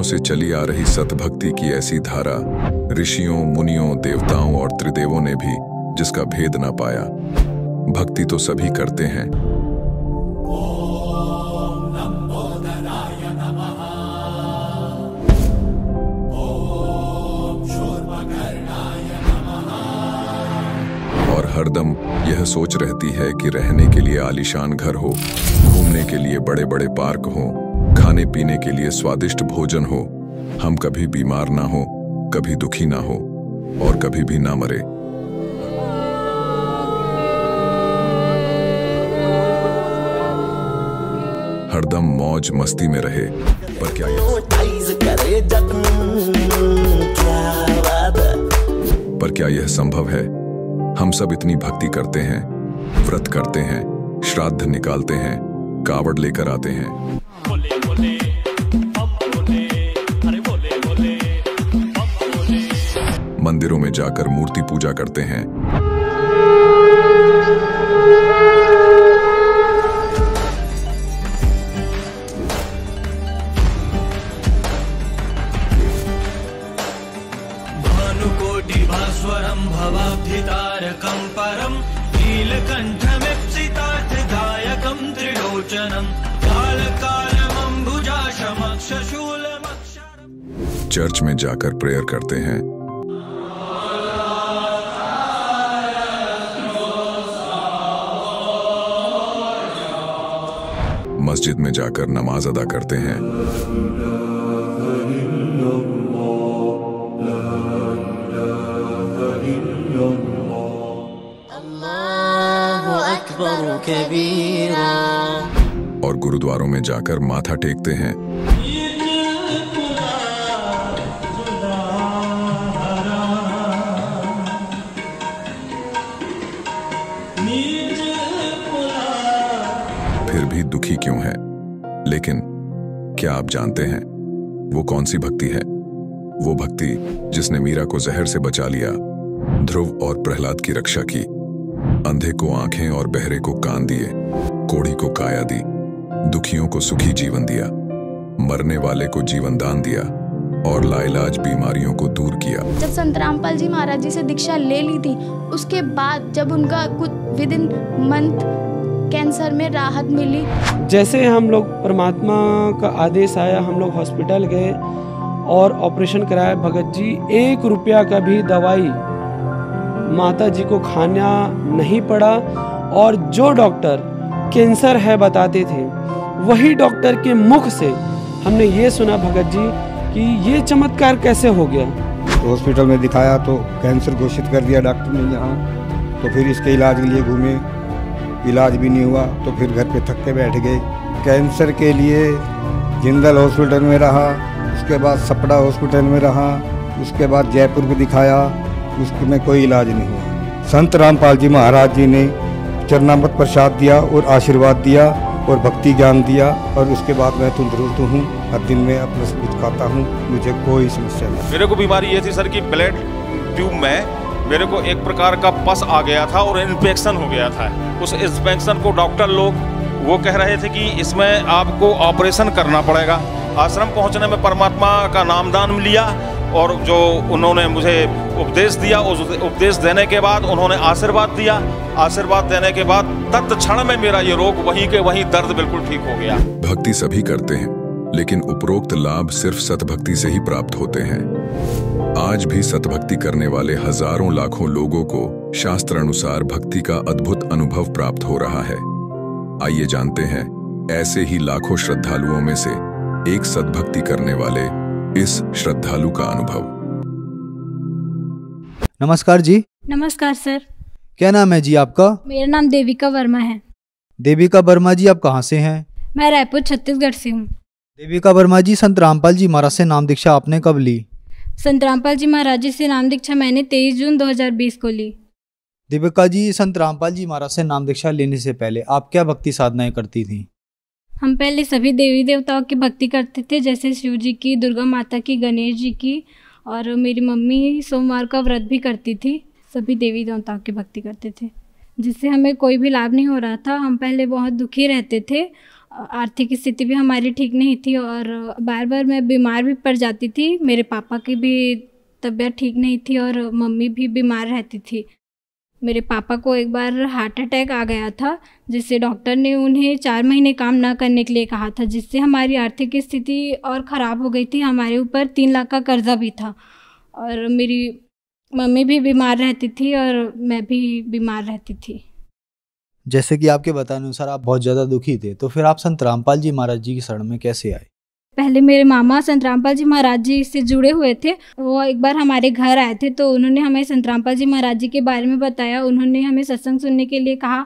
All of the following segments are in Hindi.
से चली आ रही सतभक्ति की ऐसी धारा ऋषियों, मुनियों, देवताओं और त्रिदेवों ने भी जिसका भेद ना पाया। भक्ति तो सभी करते हैं। और हरदम यह सोच रहती है कि रहने के लिए आलीशान घर हो, घूमने के लिए बड़े बड़े पार्क हो, खाने पीने के लिए स्वादिष्ट भोजन हो, हम कभी बीमार ना हो, कभी दुखी ना हो और कभी भी ना मरे। हरदम मौज मस्ती में रहे। पर क्या यह संभव है? हम सब इतनी भक्ति करते हैं, व्रत करते हैं, श्राद्ध निकालते हैं, कावड़ लेकर आते हैं, मंदिरों में जाकर मूर्ति पूजा करते हैं, भानुकोटि भास्वरं भवाब्धितारकं परं नीलकण्ठमिप्सितार्थदायकं त्रिलोचनं कालकालमम्बुजाशमक्षशूलमक्षरम्। चर्च में जाकर प्रेयर करते हैं, मस्जिद में जाकर नमाज अदा करते हैं, अल्लाहु अकबर कबीरा, और गुरुद्वारों में जाकर माथा टेकते हैं। फिर भी दुखी क्यों है? लेकिन क्या आप जानते हैं वो कौन सी भक्ति है? वो भक्ति जिसने मीरा को जहर से बचा लिया, ध्रुव और प्रहलाद की रक्षा की, अंधे को आंखें और बहरे को कान दिए, कोढ़ी को काया दी, दुखियों को सुखी जीवन दिया, मरने वाले को जीवन दान दिया और लाइलाज बीमारियों को दूर किया। जब संत रामपाल जी महाराज जी से दीक्षा ले ली थी, उसके बाद जब उनका कुछ विद इन मंथ कैंसर में राहत मिली। जैसे हम लोग परमात्मा का आदेश आया, हम लोग हॉस्पिटल गए और ऑपरेशन कराया। भगत जी 1 रुपया का भी दवाई माता जी को खाना नहीं पड़ा, और जो डॉक्टर कैंसर है बताते थे, वही डॉक्टर के मुख से हमने ये सुना भगत जी कि ये चमत्कार कैसे हो गया। तो हॉस्पिटल में दिखाया तो कैंसर घोषित कर दिया डॉक्टर ने यहाँ। तो फिर इसके इलाज के लिए घूमे, इलाज भी नहीं हुआ, तो फिर घर पे थक के बैठ गए। कैंसर के लिए जिंदल हॉस्पिटल में रहा, उसके बाद सपड़ा हॉस्पिटल में रहा, उसके बाद जयपुर में दिखाया, उसमें कोई इलाज नहीं हुआ। संत रामपाल जी महाराज जी ने चरणामृत प्रसाद दिया और आशीर्वाद दिया और भक्ति ज्ञान दिया, और उसके बाद मैं तंदुरुस्त हूँ। हर दिन में अपना सब कुछ खाता हूँ, मुझे कोई समस्या नहीं। मेरे को बीमारी ये थी सर कि ब्लड ट्यूब में मेरे को एक प्रकार का पस आ गया था और इन्फेक्शन हो गया था। उस इन्फेक्शन को डॉक्टर लोग वो कह रहे थे कि इसमें आपको ऑपरेशन करना पड़ेगा। आश्रम पहुंचने में परमात्मा का नामदान लिया और जो उन्होंने मुझे उपदेश दिया, उस उपदेश देने के बाद उन्होंने आशीर्वाद दिया। आशीर्वाद देने के बाद तत्क्षण में मेरा ये रोग वहीं के वहीं दर्द बिल्कुल ठीक हो गया। भक्ति सभी करते हैं, लेकिन उपरोक्त लाभ सिर्फ सतभक्ति से ही प्राप्त होते हैं। आज भी सतभक्ति करने वाले हजारों लाखों लोगों को शास्त्र अनुसार भक्ति का अद्भुत अनुभव प्राप्त हो रहा है। आइए जानते हैं ऐसे ही लाखों श्रद्धालुओं में से एक सतभक्ति करने वाले इस श्रद्धालु का अनुभव। नमस्कार जी। नमस्कार सर। क्या नाम है जी आपका? मेरा नाम देविका वर्मा है। देविका वर्मा जी, आप कहाँ से हैं? मैं रायपुर छत्तीसगढ़ से हूँ। देविका वर्मा जी, संत रामपाल जी महाराज से नाम दीक्षा आपने कब ली? संत रामपाल जी महाराज जी से नाम दीक्षा मैंने 23 जून 2020 को ली। देविका जी, संत रामपाल जी महाराज से नाम दीक्षा लेने से पहले आप क्या भक्ति साधनाएं करती थी? हम पहले सभी देवी देवताओं की भक्ति करते थे, जैसे शिव जी की, दुर्गा माता की, गणेश जी की, और मेरी मम्मी सोमवार का व्रत भी करती थी। सभी देवी देवताओं की भक्ति करते थे, जिससे हमें कोई भी लाभ नहीं हो रहा था। हम पहले बहुत दुखी रहते थे आर्थिक स्थिति भी हमारी ठीक नहीं थी और बार बार मैं बीमार भी पड़ जाती थी। मेरे पापा की भी तबीयत ठीक नहीं थी और मम्मी भी बीमार रहती थी। मेरे पापा को एक बार हार्ट अटैक आ गया था, जिससे डॉक्टर ने उन्हें 4 महीने काम ना करने के लिए कहा था, जिससे हमारी आर्थिक स्थिति और ख़राब हो गई थी। हमारे ऊपर 3 लाख का कर्जा भी था और मेरी मम्मी भी बीमार रहती थी और मैं भी बीमार रहती थी। जैसे कि आपके बताने अनुसार आप बहुत ज़्यादा दुखी थे, तो फिर आप संत रामपाल जी महाराज जी की शरण में कैसे आए? पहले मेरे मामा संत रामपाल जी महाराज जी से जुड़े हुए थे। वो एक बार हमारे घर आए थे तो उन्होंने हमें संत रामपाल जी महाराज जी के बारे में बताया। उन्होंने हमें सत्संग सुनने के लिए कहा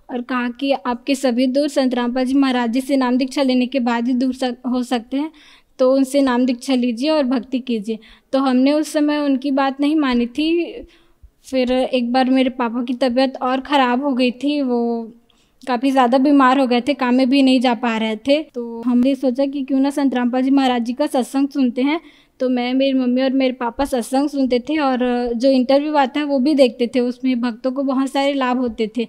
और कहा कि आपके सभी दूर संत रामपाल जी महाराज जी से नाम दीक्षा लेने के बाद ही दूर हो सकते हैं, तो उनसे नाम दीक्षा लीजिए और भक्ति कीजिए। तो हमने उस समय उनकी बात नहीं मानी थी। फिर एक बार मेरे पापा की तबीयत और ख़राब हो गई थी, वो काफ़ी ज़्यादा बीमार हो गए थे, काम में भी नहीं जा पा रहे थे। तो हमने सोचा कि क्यों ना संत रामपाल जी महाराज जी का सत्संग सुनते हैं। तो मैं, मेरी मम्मी और मेरे पापा सत्संग सुनते थे और जो इंटरव्यू आता है वो भी देखते थे। उसमें भक्तों को बहुत सारे लाभ होते थे।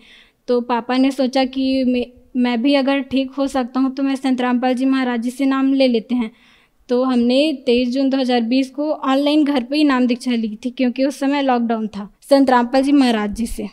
तो पापा ने सोचा कि मैं भी अगर ठीक हो सकता हूँ तो मैं संत रामपाल जी महाराज जी से नाम ले लेते हैं। तो हमने 23 जून 2020 को ऑनलाइन घर पे ही नाम दीक्षा ली थी, क्योंकि उस समय लॉकडाउन था, संत रामपाल जी महाराज जी से।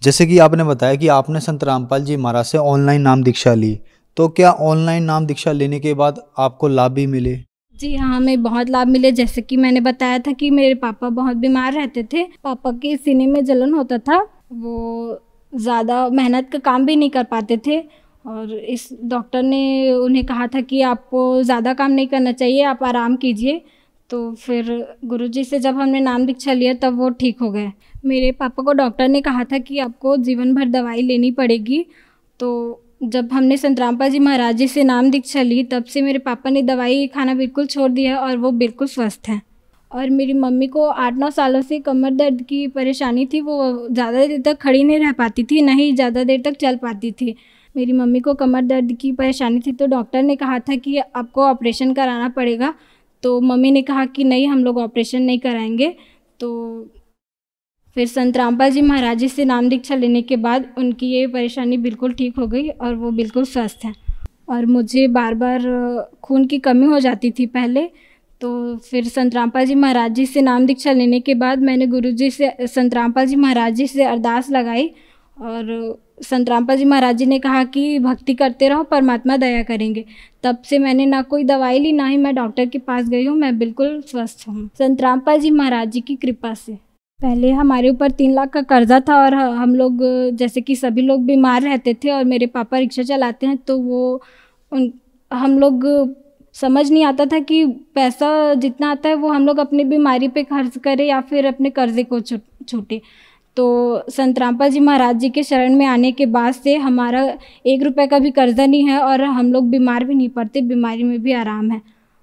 जैसे कि आपने बताया कि आपने संत रामपाल जी महाराज से ऑनलाइन नाम दीक्षा ली, तो क्या ऑनलाइन नाम दीक्षा लेने के बाद आपको लाभ भी मिले? जी हाँ, हमें बहुत लाभ मिले। जैसे कि मैंने बताया था कि मेरे पापा बहुत बीमार रहते थे। पापा के सीने में जलन होता था, वो ज़्यादा मेहनत का काम भी नहीं कर पाते थे और इस डॉक्टर ने उन्हें कहा था कि आपको ज़्यादा काम नहीं करना चाहिए, आप आराम कीजिए। तो फिर गुरुजी से जब हमने नाम दीक्षा लिया तब वो ठीक हो गए। मेरे पापा को डॉक्टर ने कहा था कि आपको जीवन भर दवाई लेनी पड़ेगी। तो जब हमने संत रामपाल जी महाराज जी से नाम दीक्षा ली तब से मेरे पापा ने दवाई खाना बिल्कुल छोड़ दिया और वो बिल्कुल स्वस्थ हैं। और मेरी मम्मी को 8-9 सालों से कमर दर्द की परेशानी थी। वो ज़्यादा देर तक खड़ी नहीं रह पाती थी, ना ही ज़्यादा देर तक चल पाती थी। मेरी मम्मी को कमर दर्द की परेशानी थी तो डॉक्टर ने कहा था कि आपको ऑपरेशन कराना पड़ेगा। तो मम्मी ने कहा कि नहीं, हम लोग ऑपरेशन नहीं कराएंगे। तो फिर संत रामपाल जी महाराज जी से नाम दीक्षा लेने के बाद उनकी ये परेशानी बिल्कुल ठीक हो गई और वो बिल्कुल स्वस्थ हैं। और मुझे बार बार खून की कमी हो जाती थी पहले। तो फिर संत रामपाल जी महाराज जी से नाम दीक्षा लेने के बाद मैंने गुरुजी से, संत रामपाल जी महाराज जी से अरदास लगाई और संत रामपाल जी महाराज जी ने कहा कि भक्ति करते रहो, परमात्मा दया करेंगे। तब से मैंने ना कोई दवाई ली, ना ही मैं डॉक्टर के पास गई हूँ। मैं बिल्कुल स्वस्थ हूँ संत रामपाल जी महाराज जी की कृपा से। पहले हमारे ऊपर 3 लाख का कर्जा था और हम लोग जैसे कि सभी लोग बीमार रहते थे और मेरे पापा रिक्शा चलाते हैं, तो हम लोग समझ नहीं आता था कि पैसा जितना आता है वो हम लोग अपनी बीमारी पे खर्च करें या फिर अपने कर्जे को छूटे। तो संत रामपाल जी महाराज जी के शरण में आने के बाद से हमारा 1 रुपये का भी कर्जा नहीं है और हम लोग बीमार भी नहीं पड़ते, बीमारी में भी आराम है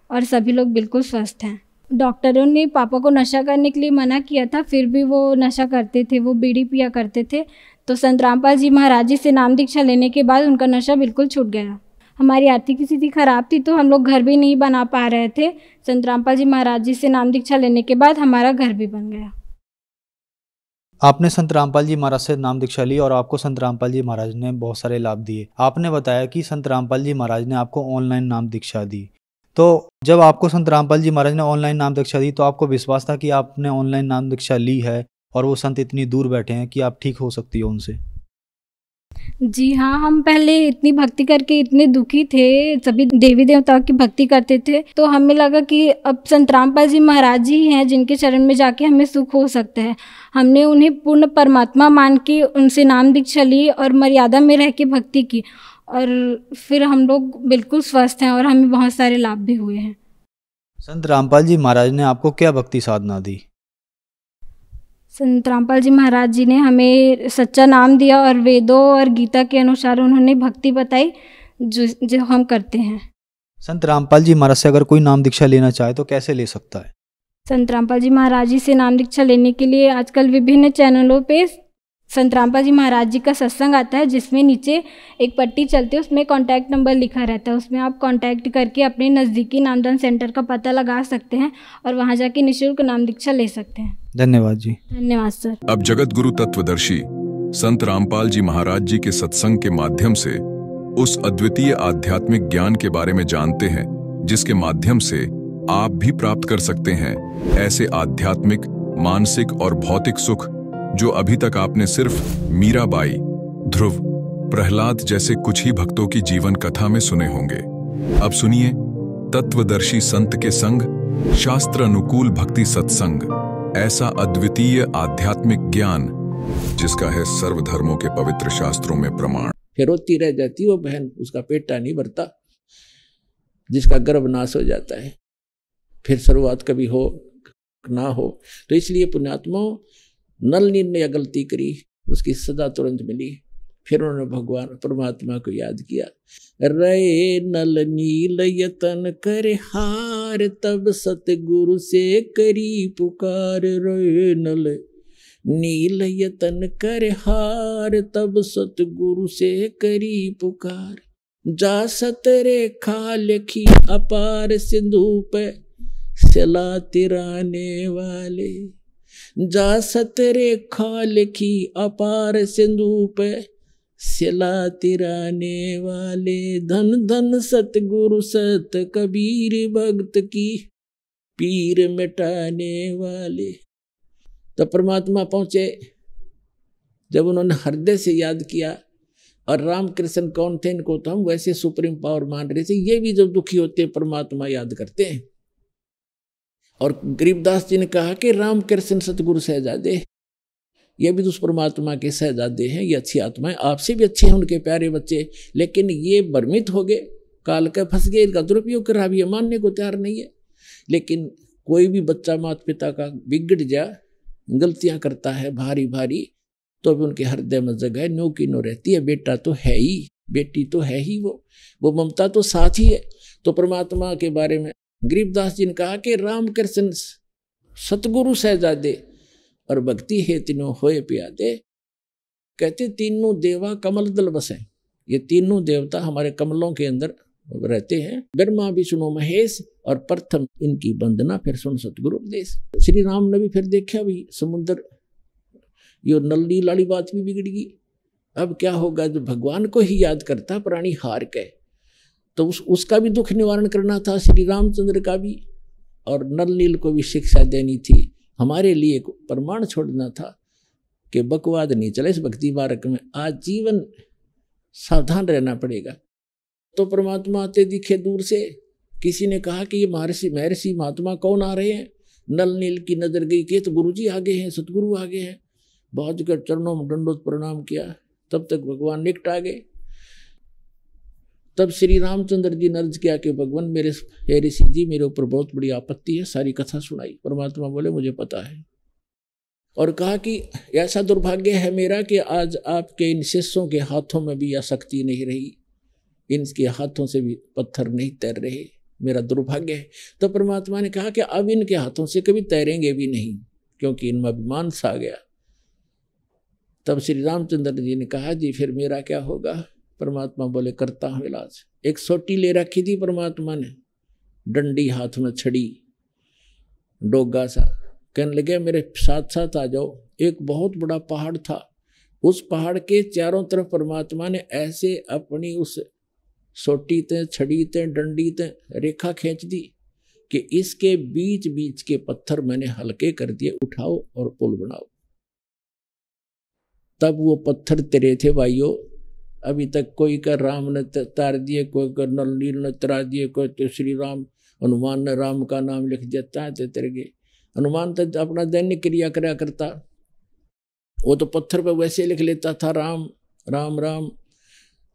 और सभी लोग बिल्कुल स्वस्थ हैं। डॉक्टरों ने पापा को नशा करने के लिए मना किया था, फिर भी वो नशा करते थे, वो बीड़ी पिया करते थे। तो संत रामपाल जी महाराज जी से नाम दीक्षा लेने के बाद उनका नशा बिल्कुल छूट गया। हमारी आर्थिक स्थिति खराब थी तो हम लोग घर भी नहीं बना पा रहे थे। संत रामपाल जी महाराज जी से नाम दीक्षा लेने के बाद हमारा घर भी बन गया। आपने संत रामपाल जी महाराज से नाम दीक्षा ली और आपको संत रामपाल जी महाराज ने बहुत सारे लाभ दिए। आपने बताया कि संत रामपाल जी महाराज ने आपको ऑनलाइन नाम दीक्षा दी। तो जब आपको संत रामपाल जी महाराज ने ऑनलाइन नाम दीक्षा दी तो आपको विश्वास था कि आपने ऑनलाइन नाम दीक्षा ली है और वो संत इतनी दूर बैठे हैं कि आप ठीक हो सकती हो उनसे? जी हाँ, हम पहले इतनी भक्ति करके इतने दुखी थे, सभी देवी देवताओं की भक्ति करते थे, तो हमें लगा कि अब संत रामपाल जी महाराज जी हैं जिनके चरण में जाके हमें सुख हो सकता है। हमने उन्हें पूर्ण परमात्मा मान के उनसे नाम दीक्षा ली और मर्यादा में रह के भक्ति की और फिर हम लोग बिल्कुल स्वस्थ हैं और हमें बहुत सारे लाभ भी हुए हैं। संत रामपाल जी महाराज ने आपको क्या भक्ति साधना दी? संत रामपाल जी महाराज जी ने हमें सच्चा नाम दिया और वेदों और गीता के अनुसार उन्होंने भक्ति बताई जो हम करते हैं। संत रामपाल जी महाराज से अगर कोई नाम दीक्षा लेना चाहे तो कैसे ले सकता है? संत रामपाल जी महाराज जी से नाम दीक्षा लेने के लिए आजकल विभिन्न चैनलों पे संत रामपाल जी महाराज जी का सत्संग आता है, जिसमें नीचे एक पट्टी चलती है, उसमें कॉन्टैक्ट नंबर लिखा रहता है। उसमें आप कॉन्टैक्ट करके अपने नज़दीकी नामदान सेंटर का पता लगा सकते हैं और वहां जाके निःशुल्क नाम दीक्षा ले सकते हैं। धन्यवाद जी। धन्यवाद सर। अब जगत गुरु तत्वदर्शी संत रामपाल जी महाराज जी के सत्संग के माध्यम से उस अद्वितीय आध्यात्मिक ज्ञान के बारे में जानते हैं जिसके माध्यम से आप भी प्राप्त कर सकते हैं ऐसे आध्यात्मिक, मानसिक और भौतिक सुख जो अभी तक आपने सिर्फ मीराबाई, ध्रुव, प्रहलाद जैसे कुछ ही भक्तों की जीवन कथा में सुने होंगे। अब सुनिए तत्वदर्शी संत के संग शास्त्र अनुकूल भक्ति सत्संग, ऐसा अद्वितीय आध्यात्मिक ज्ञान जिसका है सर्वधर्मों के पवित्र शास्त्रों में प्रमाण। फिर रोती रह जाती वो बहन, उसका पेटा नहीं भरता, जिसका गर्भ नाश हो जाता है, फिर शुरुआत कभी हो ना हो। तो इसलिए पुण्यात्मा नल नील ने गलती करी, उसकी सजा तुरंत मिली। फिर उन्होंने भगवान परमात्मा को याद किया। रे नल नील यतन कर हार, तब सतगुरु से करी पुकार। रे नल नील यतन कर हार, तब सतगुरु से करी पुकार। जा सतरेखा लिखी अपार, सिंधु पे सिला तिराने वाले। जा सतरेखा लिखी अपार, सिंधु पे सिला तिराने वाले। धन धन सतगुरु सत कबीर, भक्त की पीर मिटाने वाले। तो परमात्मा पहुंचे जब उन्होंने हृदय से याद किया। और रामकृष्ण कौन थे, इनको तो हम वैसे सुप्रीम पावर मान रहे थे, ये भी जब दुखी होते हैं परमात्मा याद करते हैं। और गरीबदास जी ने कहा कि रामकृष्ण सतगुरु सहजादे, ये भी तो उस परमात्मा के सहजादे हैं, ये अच्छी आत्माएं, आपसे भी अच्छे हैं उनके प्यारे बच्चे, लेकिन ये भ्रमित हो गए, काल का फंस गए, इनका दुरुपयोग कर रहा, ये मानने को तैयार नहीं है। लेकिन कोई भी बच्चा माता पिता का बिगड़ जा, गलतियां करता है भारी भारी, तो भी उनके हृदय में जगह नो की नो रहती है। बेटा तो है ही, बेटी तो है ही, वो ममता तो साथ ही है। तो परमात्मा के बारे में गरीबदास जी ने कहा कि रामकृष्ण सतगुरु सहजादे, और भक्ति है तीनों होए प्यादे। कहते तीनों देवा कमल दल बसे, ये तीनों देवता हमारे कमलों के अंदर रहते हैं। ब्रह्मा विष्णु महेश, और प्रथम इनकी वंदना, फिर सुन सतगुरु उपदेश। श्री राम ने भी फिर देखा भी समुद्र, ये नल्ली लाली बात भी बिगड़ गई। अब क्या होगा, जो भगवान को ही याद करता प्राणी हार के, तो उसका भी दुख निवारण करना था श्री रामचंद्र का भी, और नल नील को भी शिक्षा देनी थी। हमारे लिए प्रमाण छोड़ना था कि बकवाद नहीं चले इस भक्ति मार्ग में, आज जीवन सावधान रहना पड़ेगा। तो परमात्मा आते दिखे दूर से। किसी ने कहा कि ये महर्षि महात्मा कौन आ रहे हैं। नल नील की नजर गई कि तो गुरु जी आगे हैं, सतगुरु आगे हैं। बहुत जगह चरणों में दंडोत प्रणाम किया, तब तक भगवान निकट आ गए। तब श्री रामचंद्र जी ने अर्ज किया कि भगवान मेरे हे ऋषि जी, मेरे ऊपर बहुत बड़ी आपत्ति है। सारी कथा सुनाई। परमात्मा बोले मुझे पता है, और कहा कि ऐसा दुर्भाग्य है मेरा कि आज आपके इन शिष्यों के हाथों में भी यह शक्ति नहीं रही, इनके हाथों से भी पत्थर नहीं तैर रहे, मेरा दुर्भाग्य है। तो परमात्मा ने कहा कि अब इनके हाथों से कभी तैरेंगे भी नहीं, क्योंकि इनमें अभिमान सा आ गया। तब श्री रामचंद्र जी ने कहा जी फिर मेरा क्या होगा। परमात्मा बोले करता हूँ इलाज। एक सोटी ले रखी थी परमात्मा ने, डंडी हाथ में छड़ी, डोगा सा, कहने लगे मेरे साथ साथ आ जाओ। एक बहुत बड़ा पहाड़ था, उस पहाड़ के चारों तरफ परमात्मा ने ऐसे अपनी उस सोटी ते, छड़ी ते, डंडी ते रेखा खींच दी कि इसके बीच बीच के पत्थर मैंने हल्के कर दिए, उठाओ और पुल बनाओ। तब वो पत्थर तेरे थे भाइयों। अभी तक कोई का राम ने तार दिए, कोई का नल नील ने तरा दिए, कोई तो श्री राम हनुमान ने राम का नाम लिख देता है तो तेरे गए। हनुमान तो अपना दैनिक क्रिया करा करता, वो तो पत्थर पे वैसे लिख लेता था राम राम राम,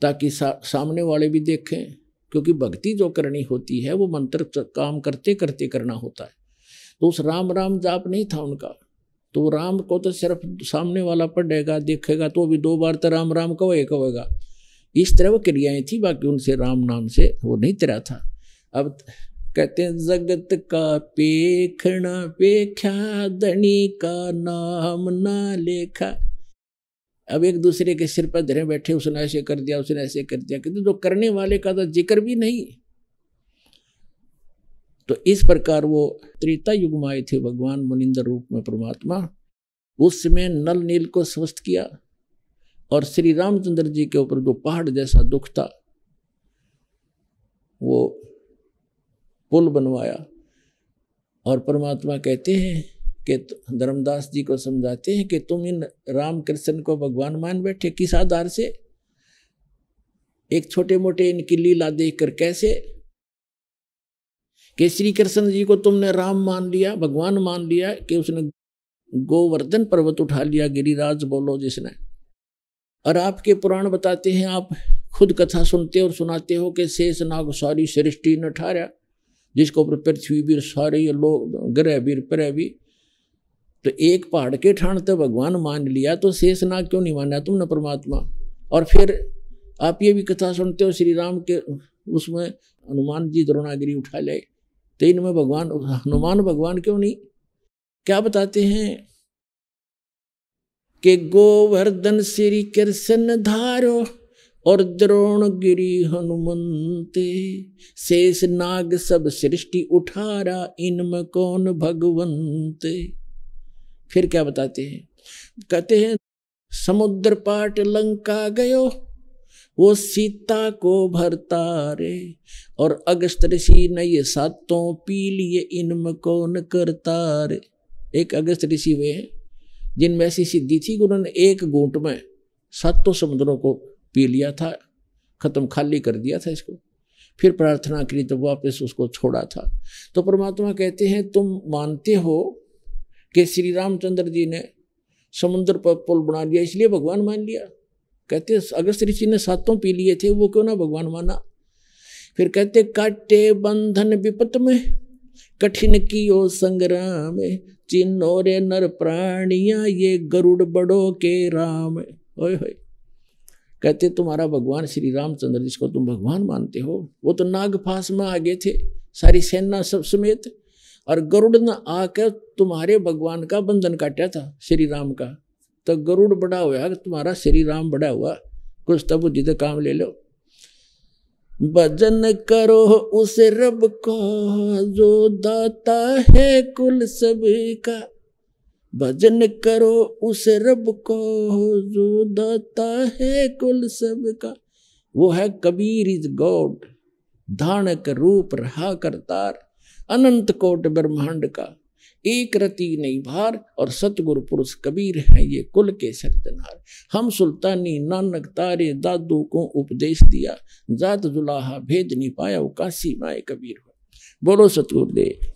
ताकि सामने वाले भी देखें। क्योंकि भक्ति जो करनी होती है वो मंत्र काम करते करते करना होता है। तो उस राम राम जाप नहीं था उनका। तो राम को तो सिर्फ सामने वाला पढ़ेगा देखेगा तो भी 2 बार तो राम राम कहेगा। इस तरह वो क्रियाएं थी, बाकी उनसे राम नाम से वो नहीं तेरा था। अब कहते हैं जगत का पेखना पेख्या, धनी का नाम ना लेखा। अब एक दूसरे के सिर पर धरे बैठे, उसने ऐसे कर दिया, उसने ऐसे कर दिया, किंतु जो करने वाले का तो जिक्र भी नहीं। तो इस प्रकार वो त्रेता युग में आए थे भगवान मुनिंदर रूप में परमात्मा। उस समय नल नील को स्वस्थ किया, और श्री रामचंद्र जी के ऊपर जो पहाड़ जैसा दुख था वो पुल बनवाया। और परमात्मा कहते हैं कि धर्मदास जी को समझाते हैं कि तुम इन राम कृष्ण को भगवान मान बैठे, किस आधार से? एक छोटे मोटे इनकी लीला देखकर कैसे कि श्री कृष्ण जी को तुमने राम मान लिया, भगवान मान लिया, कि उसने गोवर्धन पर्वत उठा लिया, गिरिराज बोलो जिसने। और आपके पुराण बताते हैं, आप खुद कथा सुनते और सुनाते हो कि शेष नाग सारी सृष्टि न ठारा, जिसको ऊपर पृथ्वी भी सारे ये लोग ग्रह भी प्रह भी। तो एक पहाड़ के ठाण तो भगवान मान लिया, तो शेष नाग क्यों नहीं माना तुमने परमात्मा? और फिर आप ये भी कथा सुनते हो श्री राम के उसमें हनुमान जी द्रोणागिरी उठा ले, तो इनमें भगवान हनुमान भगवान क्यों नहीं? क्या बताते हैं कि गोवर्धन श्री कृष्ण धारो और द्रोणगिरी हनुमंते, शेष नाग सब सृष्टि उठारा, इनमें कौन भगवंते। फिर क्या बताते हैं? कहते हैं समुद्र पाट लंका गयो, वो सीता को भरता रे, और अगस्त ऋषि ने ये सातों पी लिए, इनमें कौन करता रे। एक अगस्त ऋषि वे हैं जिनमें ऐसी सिद्धि थी कि उन्होंने एक घूंट में सातों समुद्रों को पी लिया था, खत्म खाली कर दिया था इसको। फिर प्रार्थना करी तो वापस उसको छोड़ा था। तो परमात्मा कहते हैं तुम मानते हो कि श्री रामचंद्र जी ने समुद्र पर पुल बना लिया इसलिए भगवान मान लिया। कहते अगस्त ऋषि ने सातों पी लिए थे, वो क्यों ना भगवान माना। फिर कहते काटे बंधन विपत में, कठिन कियो संग्राम, चिन्हो रे नर प्राणिया, ये गरुड़ बड़ो के राम। ओए होए, कहते तुम्हारा भगवान श्री रामचंद्र जिसको तुम भगवान मानते हो, वो तो नागपाश में आ गए थे सारी सेना सब समेत, और गरुड़ ने आकर तुम्हारे भगवान का बंधन काटा था श्री राम का। तो गरुड़ बड़ा हुआ, तुम्हारा श्री राम बड़ा हुआ, कुछ तब बुद्धि तो काम ले लो। भजन करो उस रब को जो दाता है कुल सबका, भजन करो उस रब को जो दाता है कुल सबका। वो है कबीर इज गॉड, धानक रूप रहा करतार, अनंत कोट ब्रह्मांड का, एक रति नहीं भार, और सतगुरु पुरुष कबीर है ये कुल के सर्जनहार। हम सुल्तानी नानक तारे दादू को उपदेश दिया, जात जुलाहा भेद नहीं पाया, वो काशी माए कबीर हो। बोलो सतगुरुदेव।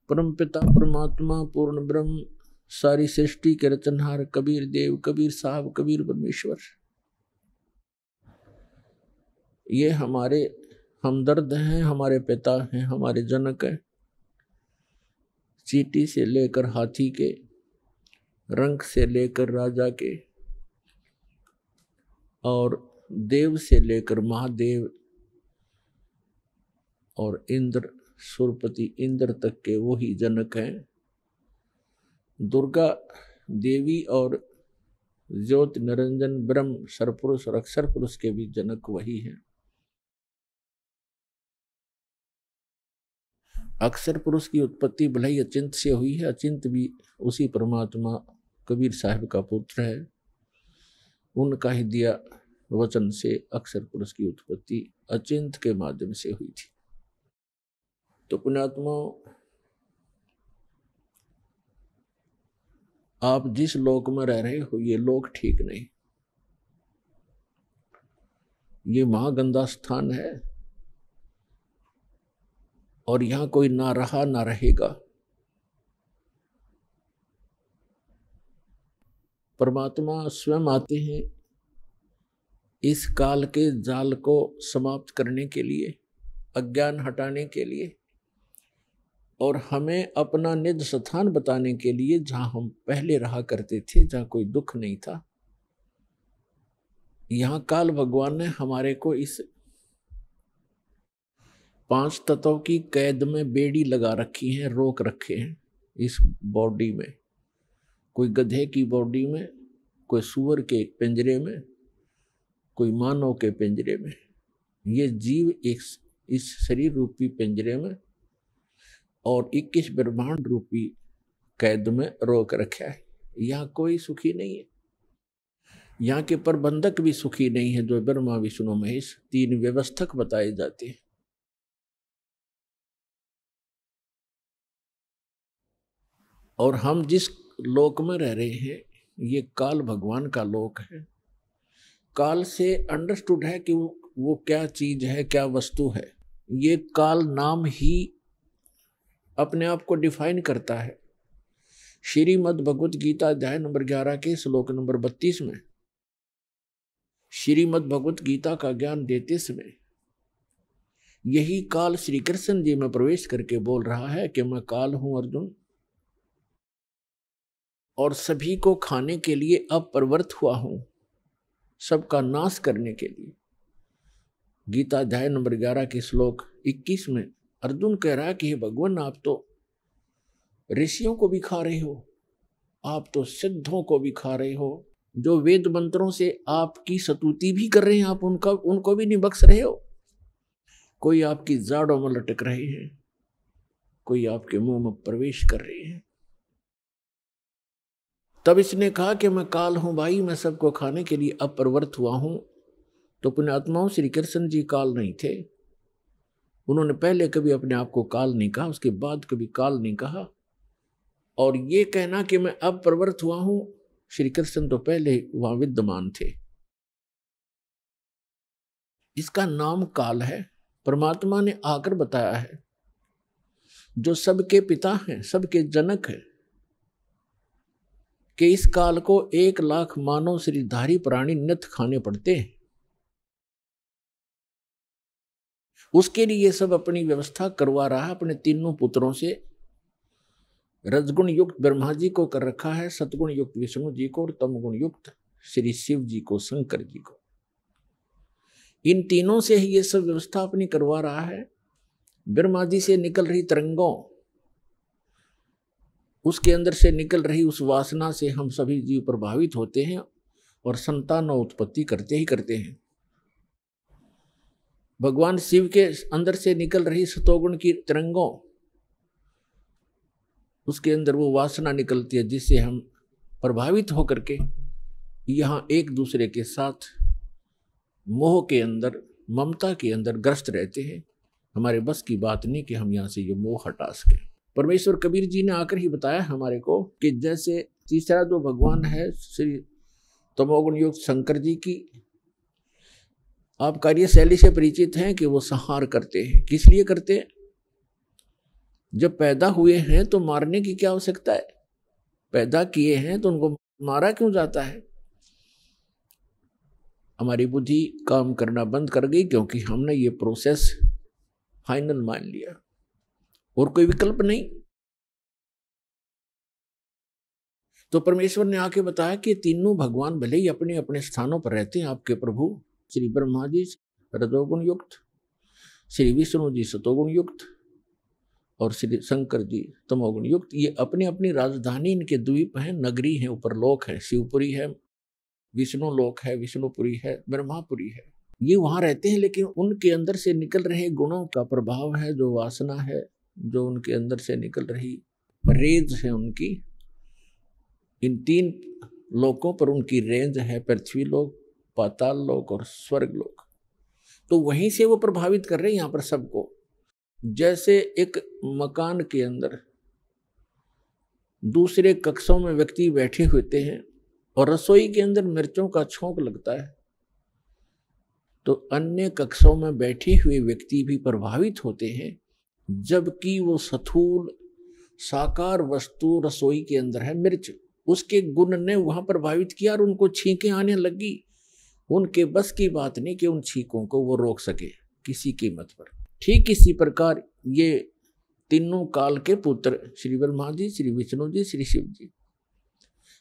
परम पिता परमात्मा पूर्ण ब्रह्म सारी सृष्टि के रचनहार कबीर देव, कबीर साहब, कबीर परमेश्वर, ये हमारे हमदर्द हैं, हमारे पिता हैं, हमारे जनक हैं। चींटी से लेकर हाथी के, रंक से लेकर राजा के, और देव से लेकर महादेव और इंद्र सुरपति इंद्र तक के वही जनक हैं। दुर्गा देवी और ज्योति निरंजन ब्रह्म सरपुरुष और अक्षर पुरुष के भी जनक वही हैं। अक्षर पुरुष की उत्पत्ति भले ही अचिंत से हुई है, अचिंत भी उसी परमात्मा कबीर साहब का पुत्र है, उनका ही दिया वचन से अक्षर पुरुष की उत्पत्ति अचिंत के माध्यम से हुई थी। तो पुण्यात्मा, आप जिस लोक में रह रहे हो ये लोक ठीक नहीं, ये महागंदा स्थान है, और यहां कोई ना रहा ना रहेगा। परमात्मा स्वयं आते हैं इस काल के जाल को समाप्त करने के लिए, अज्ञान हटाने के लिए, और हमें अपना निज स्थान बताने के लिए, जहां हम पहले रहा करते थे, जहां कोई दुख नहीं था। यहां काल भगवान ने हमारे को इस 5 तत्वों की कैद में बेड़ी लगा रखी है, रोक रखे हैं इस बॉडी में। कोई गधे की बॉडी में, कोई सूअर के पिंजरे में, कोई मानव के पिंजरे में। ये जीव इस शरीर रूपी पिंजरे में और 21 ब्रह्मांड रूपी कैद में रोक रखा है। यहाँ कोई सुखी नहीं है। यहाँ के प्रबंधक भी सुखी नहीं है, जो ब्रह्मा विष्णु महेश 3 व्यवस्थक बताए जाते हैं। और हम जिस लोक में रह रहे हैं ये काल भगवान का लोक है। काल से अंडरस्टूड है कि वो क्या चीज है, क्या वस्तु है। ये काल नाम ही अपने आप को डिफाइन करता है। श्रीमद् भगवत गीता अध्याय नंबर 11 के श्लोक नंबर 32 में श्रीमद् भगवत गीता का ज्ञान देते समय यही काल श्री कृष्ण जी में प्रवेश करके बोल रहा है कि मैं काल हूं अर्जुन, और सभी को खाने के लिए अब प्रवृत्त हुआ हूं, सबका नाश करने के लिए। गीता अध्याय नंबर 11 के श्लोक 21 में अर्जुन कह रहा है कि हे भगवान, आप तो ऋषियों को भी खा रहे हो, आप तो सिद्धों को भी खा रहे हो, जो वेद मंत्रों से आपकी स्तुति भी कर रहे हैं, आप उनको भी नहीं बख्श रहे हो। कोई आपकी जाड़ों में लटक रहे हैं, कोई आपके मुंह में प्रवेश कर रहे हैं। तब इसने कहा कि मैं काल हूं भाई, मैं सबको खाने के लिए अब प्रवृत्त हुआ हूं। तो पुण्यात्माओं, श्री कृष्ण जी काल नहीं थे। उन्होंने पहले कभी अपने आप को काल नहीं कहा, उसके बाद कभी काल नहीं कहा। और ये कहना कि मैं अब प्रवृत्त हुआ हूं, श्री कृष्ण तो पहले वहां विद्यमान थे। इसका नाम काल है। परमात्मा ने आकर बताया है, जो सबके पिता हैं, सबके जनक हैं, कि इस काल को 1 लाख मानव शरीरधारी प्राणी नित्य खाने पड़ते हैं। उसके लिए ये सब अपनी व्यवस्था करवा रहा है अपने तीनों पुत्रों से। रजगुण युक्त ब्रह्मा जी को कर रखा है, सतगुण युक्त विष्णु जी को, और तमगुण युक्त श्री शिव जी को, शंकर जी को। इन तीनों से ही ये सब व्यवस्था अपनी करवा रहा है। ब्रह्मा जी से निकल रही तरंगों, उसके अंदर से निकल रही उस वासना से हम सभी जीव प्रभावित होते हैं और संतान उत्पत्ति करते ही करते हैं। भगवान शिव के अंदर से निकल रही सतोगुण की तरंगों, उसके अंदर वो वासना निकलती है जिससे हम प्रभावित होकर के यहाँ एक दूसरे के साथ मोह के अंदर, ममता के अंदर ग्रस्त रहते हैं। हमारे बस की बात नहीं कि हम यहाँ से ये मोह हटा सके। परमेश्वर कबीर जी ने आकर ही बताया हमारे को कि जैसे तीसरा जो भगवान है श्री तमोगुण युक्त शंकर जी की आप कार्यशैली से परिचित हैं कि वो संहार करते हैं। किस लिए करते हैं? जब पैदा हुए हैं तो मारने की क्या आवश्यकता है? पैदा किए हैं तो उनको मारा क्यों जाता है? हमारी बुद्धि काम करना बंद कर गई क्योंकि हमने ये प्रोसेस फाइनल मान लिया और कोई विकल्प नहीं। तो परमेश्वर ने आके बताया कि तीनों भगवान भले ही अपने अपने स्थानों पर रहते हैं। आपके प्रभु श्री ब्रह्मा जी रजोगुण युक्त, श्री विष्णु जी सतोगुण युक्त और श्री शंकर जी तमोगुण युक्त। ये अपनी अपनी राजधानी, इनके द्वीप हैं, नगरी हैं, ऊपर लोक है, शिवपुरी है, विष्णु लोक है, विष्णुपुरी है, ब्रह्मापुरी है। ये वहां रहते हैं, लेकिन उनके अंदर से निकल रहे गुणों का प्रभाव है, जो वासना है, जो उनके अंदर से निकल रही रेंज है उनकी, इन 3 लोकों पर उनकी रेंज है, पृथ्वी लोक, पाताल लोक और स्वर्ग लोक। तो वहीं से वो प्रभावित कर रहे हैं यहाँ पर सबको। जैसे एक मकान के अंदर दूसरे कक्षों में व्यक्ति बैठे होते हैं और रसोई के अंदर मिर्चों का छोंक लगता है, तो अन्य कक्षों में बैठे हुए व्यक्ति भी प्रभावित होते हैं, जबकि वो स्थूल साकार वस्तु रसोई के अंदर है मिर्च, उसके गुण ने वहां प्रभावित किया और उनको छींकें आने लगी। उनके बस की बात नहीं कि उन छींकों को वो रोक सके किसी कीमत पर। ठीक इसी प्रकार ये तीनों काल के पुत्र श्री ब्रह्मा जी, श्री विष्णु जी, श्री शिव जी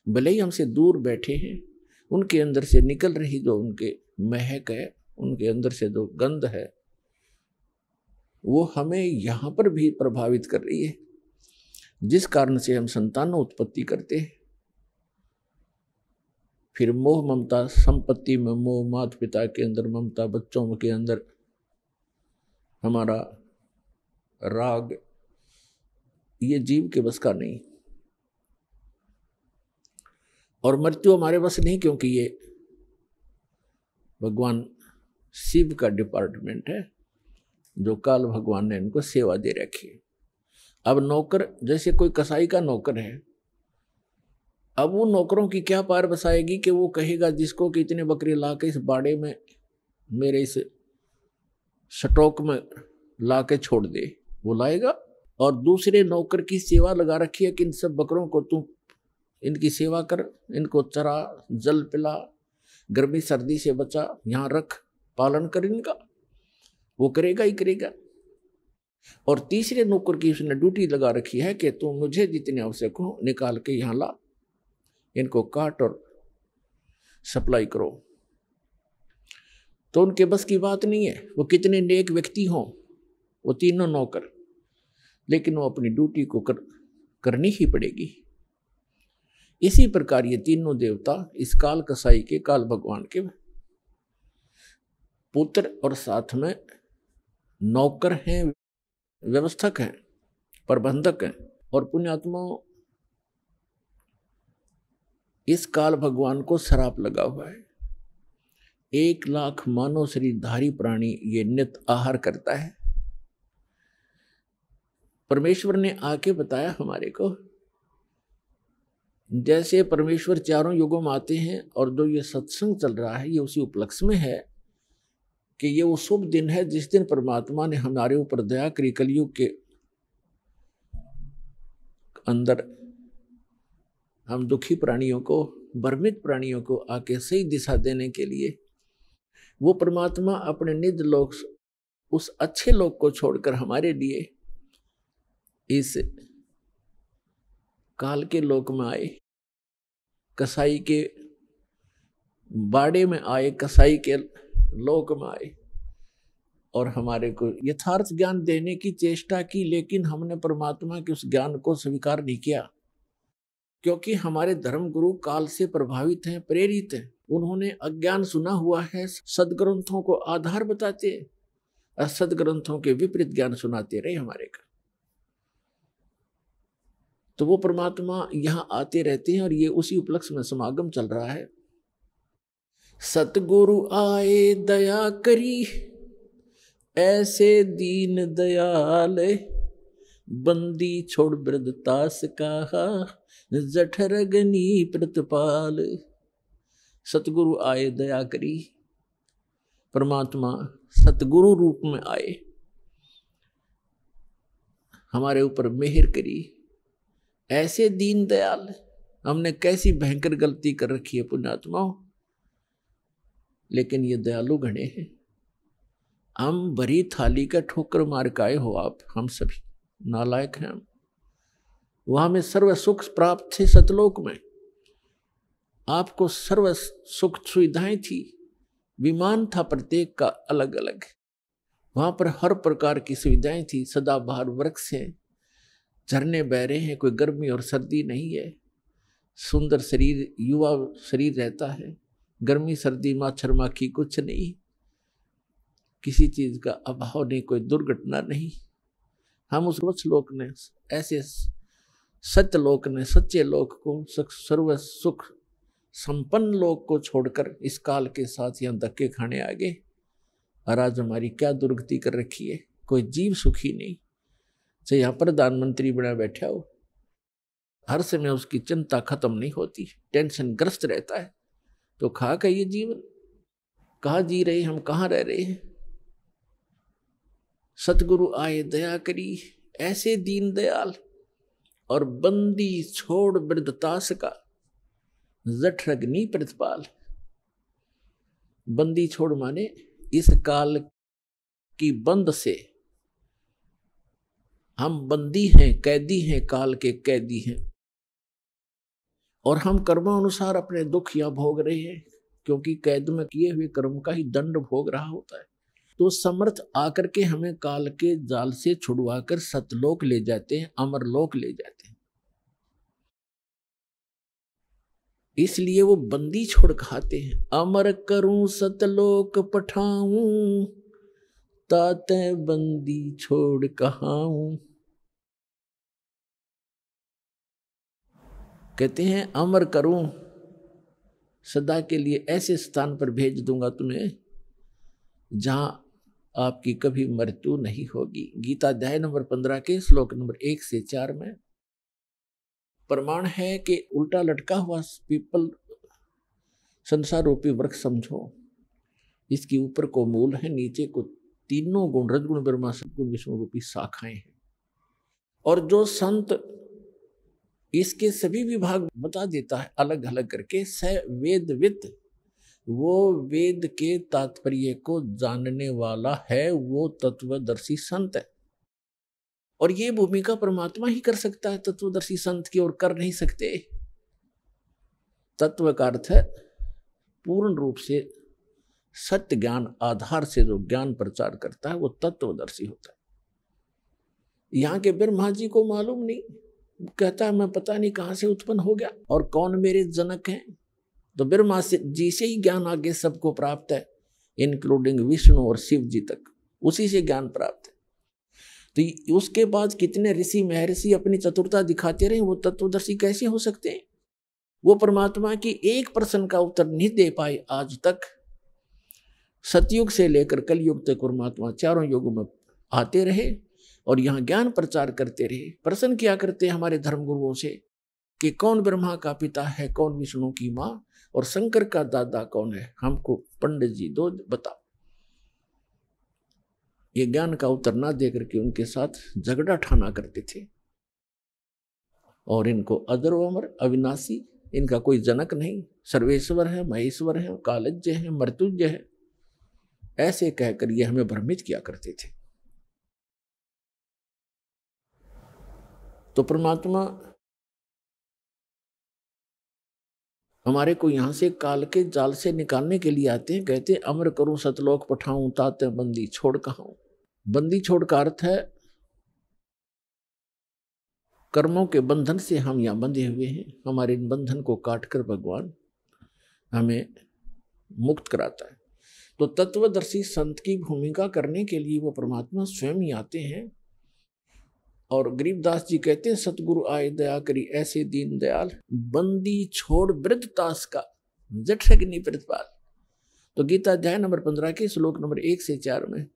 भले ही हमसे दूर बैठे हैं, उनके अंदर से निकल रही जो उनके महक है, उनके अंदर से जो गंध है, वो हमें यहाँ पर भी प्रभावित कर रही है, जिस कारण से हम संतानों उत्पत्ति करते हैं। फिर मोह ममता, संपत्ति में मोह, माता पिता के अंदर ममता, बच्चों के अंदर हमारा राग, ये जीव के बस का नहीं। और मृत्यु हमारे बस नहीं, क्योंकि ये भगवान शिव का डिपार्टमेंट है जो काल भगवान ने इनको सेवा दे रखी है। अब नौकर, जैसे कोई कसाई का नौकर है, अब वो नौकरों की क्या पार बसाएगी कि वो कहेगा जिसको कि इतने बकरे ला के इस बाड़े में मेरे इस स्टॉक में ला के छोड़ दे, वो लाएगा। और दूसरे नौकर की सेवा लगा रखी है कि इन सब बकरों को तू इनकी सेवा कर, इनको चरा, जल पिला, गर्मी सर्दी से बचा, यहाँ रख, पालन कर इनका, वो करेगा ही करेगा। और तीसरे नौकर की उसने ड्यूटी लगा रखी है कि तू मुझे जितने आवश्यक हो निकाल के यहाँ ला, इनको काट और सप्लाई करो। तो उनके बस की बात नहीं है, वो कितने नेक व्यक्ति हों वो तीनों नौकर, लेकिन वो अपनी ड्यूटी को करनी ही पड़ेगी। इसी प्रकार ये तीनों देवता इस काल कसाई के, काल भगवान के पुत्र और साथ में नौकर हैं, व्यवस्थक हैं, प्रबंधक हैं। और पुण्यात्मा, इस काल भगवान को श्राप लगा हुआ है। 1 लाख मानव शरीरधारी प्राणी ये नित्य आहार करता है। परमेश्वर ने आके बताया हमारे को, जैसे परमेश्वर चारों युगों में आते हैं और जो ये सत्संग चल रहा है ये उसी उपलक्ष्य में है कि ये वो शुभ दिन है जिस दिन परमात्मा ने हमारे ऊपर दया करी। कलयुग के अंदर हम दुखी प्राणियों को, भ्रमित प्राणियों को आके सही दिशा देने के लिए वो परमात्मा अपने निज लोक, उस अच्छे लोक को छोड़कर हमारे लिए इस काल के लोक में आए, कसाई के बाड़े में आए, कसाई के लोक में आए और हमारे को यथार्थ ज्ञान देने की चेष्टा की। लेकिन हमने परमात्मा के उस ज्ञान को स्वीकार नहीं किया, क्योंकि हमारे धर्म गुरु काल से प्रभावित हैं, प्रेरित हैं। उन्होंने अज्ञान सुना हुआ है, सदग्रंथों को आधार बताते और सदग्रंथों के विपरीत ज्ञान सुनाते रहे हमारे का। तो वो परमात्मा यहाँ आते रहते हैं और ये उसी उपलक्ष्य में समागम चल रहा है। सतगुरु आए दया करी, ऐसे दीन दयाल, बंदी छोड़ वृद्धतास कहा, जठरगनी प्रतिपाल। सतगुरु आए दया करी, परमात्मा सतगुरु रूप में आए, हमारे ऊपर मेहर करी। ऐसे दीन दयाल, हमने कैसी भयंकर गलती कर रखी है पुण्यात्माओं, लेकिन ये दयालु गणे हैं। हम भरी थाली का ठोकर मार के आए हो आप, हम सभी नालायक हैं हम। वहां में सर्व सुख प्राप्त थे सतलोक में, आपको सर्व सुख सुविधाएं थी, विमान था प्रत्येक का अलग अलग, वहां पर हर प्रकार की सुविधाएं थी। सदाबहार वृक्ष हैं, झरने बह रहे हैं, कोई गर्मी और सर्दी नहीं है, सुंदर शरीर, युवा शरीर रहता है, गर्मी सर्दी मच्छर माखी कुछ नहीं, किसी चीज का अभाव नहीं, कोई दुर्घटना नहीं। हम उस लोक ने, ऐसे सत्य लोक ने, सच्चे लोक को, सर्व सुख संपन्न लोक को छोड़कर इस काल के साथ यहाँ धक्के खाने आ गए। और आज हमारी क्या दुर्गति कर रखी है, कोई जीव सुखी नहीं। चाहे यहाँ प्रधानमंत्री बना बैठा हो, हर समय उसकी चिंता खत्म नहीं होती, टेंशन ग्रस्त रहता है। तो खा का ये जीवन, कहाँ जी रहे हम, कहाँ रह रहे हैं। सतगुरु आए दया करी, ऐसे दीन दयाल, और बंदी छोड़ वृद्धतास का, जठरग्नि प्रतिपाल। बंदी छोड़ माने इस काल की बंद से हम बंदी हैं, कैदी हैं, काल के कैदी हैं, और हम कर्मानुसार अपने दुख या भोग रहे हैं, क्योंकि कैद में किए हुए कर्म का ही दंड भोग रहा होता है। तो समर्थ आकर के हमें काल के जाल से छुड़वाकर सतलोक ले जाते हैं, अमरलोक ले जाते हैं। इसलिए वो बंदी छोड़ खाते हैं। अमर करूं सतलोक पठाऊं, ताते बंदी छोड़ कहाऊं। कहते हैं अमर करूं सदा के लिए ऐसे स्थान पर भेज दूंगा तुम्हें जहां आपकी कभी मृत्यु नहीं होगी। गीता अध्याय नंबर 15 के श्लोक नंबर 1 से 4 में प्रमाण है कि उल्टा लटका हुआ पीपल संसार रूपी वृक्ष समझो, इसके ऊपर को मूल है, नीचे को तीनों गुण रजगुण ब्रह्मा सद्गुण विष्णु रूपी शाखाएं हैं। और जो संत इसके सभी विभाग बता देता है अलग अलग करके, स वेदविद, वो वेद के तात्पर्य को जानने वाला है, वो तत्वदर्शी संत है। और ये भूमिका परमात्मा ही कर सकता है तत्वदर्शी संत की, और कर नहीं सकते। तत्व का अर्थ है पूर्ण रूप से सत्य ज्ञान आधार से जो ज्ञान प्रचार करता है वो तत्वदर्शी होता है। यहाँ के ब्रह्मा जी को मालूम नहीं, कहता है मैं पता नहीं कहाँ से उत्पन्न हो गया और कौन मेरे जनक हैं। तो ब्रह्मा जी से ही ज्ञान आगे सबको प्राप्त है, इंक्लूडिंग विष्णु और शिव जी तक, उसी से ज्ञान प्राप्त है। तो उसके बाद कितने ऋषि महर्षि अपनी चतुरता दिखाते रहे, वो तत्वदर्शी कैसे हो सकते हैं? वो परमात्मा की एक प्रश्न का उत्तर नहीं दे पाए आज तक। सतयुग से लेकर कलयुग तक परमात्मा चारों युगों में आते रहे और यहाँ ज्ञान प्रचार करते रहे। प्रश्न किया करते हमारे धर्मगुरुओं से कि कौन ब्रह्मा का पिता है, कौन विष्णु की माँ, और शंकर का दादा कौन है, हमको पंडित जी दो बताओ। ये ज्ञान का उत्तर ना दे करके उनके साथ झगड़ा ठाना करते थे। और इनको अजर अमर अविनाशी, इनका कोई जनक नहीं, सर्वेश्वर है, महेश्वर है, कालज्य है, मृत्युंजय है, ऐसे कहकर ये हमें भ्रमित किया करते थे। तो परमात्मा हमारे को यहां से काल के जाल से निकालने के लिए आते हैं। कहते हैं अमर करूं सतलोक पठाऊं, ताते बंदी छोड़ कहां। बंदी छोड़ का अर्थ है कर्मों के बंधन से हम यहाँ बंधे हुए हैं। हमारे इन बंधन को काटकर भगवान हमें मुक्त कराता है। तो तत्वदर्शी संत की भूमिका करने के लिए वो परमात्मा स्वयं ही आते हैं। और गरीबदास जी कहते हैं सतगुरु आए दया करी ऐसे दीन दयाल, बंदी छोड़ वृद्ध तास का जठ अग्नि प्रतिपाल। तो गीता अध्याय नंबर 15 के श्लोक नंबर 1 से 4 में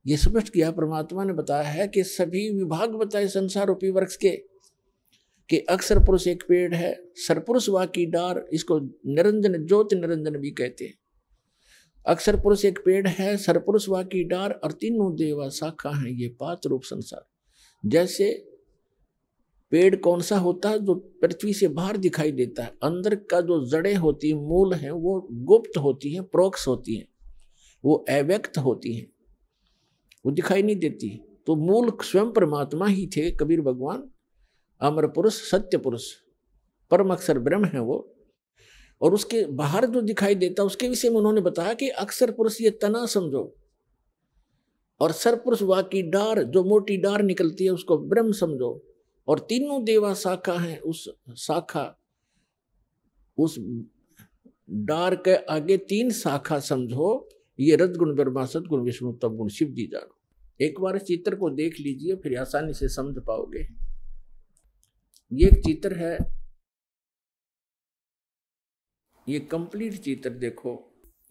ये स्पष्ट किया, परमात्मा ने बताया है कि सभी विभाग बताए संसार रूपी वृक्ष के कि अक्षर पुरुष एक पेड़ है, सरपुरुष वा की डार, इसको निरंजन ज्योति निरंजन भी कहते हैं। अक्षर पुरुष एक पेड़ है, सरपुरुष वा की डार, और तीनों देवा शाखा हैं ये पात रूप संसार। जैसे पेड़ कौन सा होता है जो पृथ्वी से बाहर दिखाई देता है, अंदर का जो जड़ें होती हैं, मूल हैं, वो गुप्त होती हैं, प्रोक्ष होती हैं, वो अव्यक्त होती हैं, वो दिखाई नहीं देती। तो मूल स्वयं परमात्मा ही थे कबीर भगवान, अमर पुरुष, सत्य पुरुष, परम अक्षर ब्रह्म है वो। और उसके बाहर जो दिखाई देता उसके विषय में उन्होंने बताया कि अक्षर पुरुष ये तना समझो, और सरपुरुष वा की डार, जो मोटी डार निकलती है उसको ब्रह्म समझो, और तीनों देवा शाखा हैं, उस शाखा, उस डार के आगे 3 शाखा समझो, ये रजगुण ब्रह्मा सद्गुण विष्णु तप गुण शिव जी जानो। एक बार इस चित्र को देख लीजिए फिर आसानी से समझ पाओगे। ये एक चित्र है, ये कंप्लीट चित्र देखो।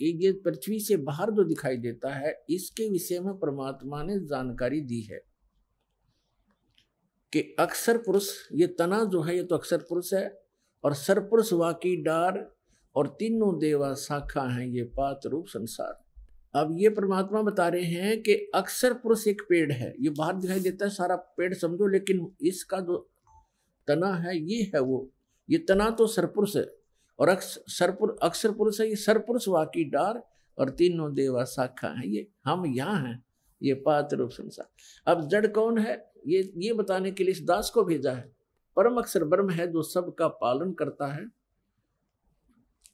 ये पृथ्वी से बाहर जो दिखाई देता है इसके विषय में परमात्मा ने जानकारी दी है कि अक्षर पुरुष ये तना जो है ये तो अक्षर पुरुष है, और सरपुरुष वा की डार, और तीनों देवा शाखा हैं ये पात रूप संसार। अब ये परमात्मा बता रहे हैं कि अक्षर पुरुष एक पेड़ है, ये बाहर दिखाई देता है सारा पेड़ समझो, लेकिन इसका जो तना है ये है वो, ये तना तो सरपुरुष है, और अक्षर पुरुष है, ये सरपुरुष वा की डार, और तीनों देवा शाखा है ये हम यहाँ हैं, ये पात रूप संसार। अब जड़ कौन है ये बताने के लिए इस दास को भेजा है। परम अक्षर ब्रह्म है जो सबका पालन करता है,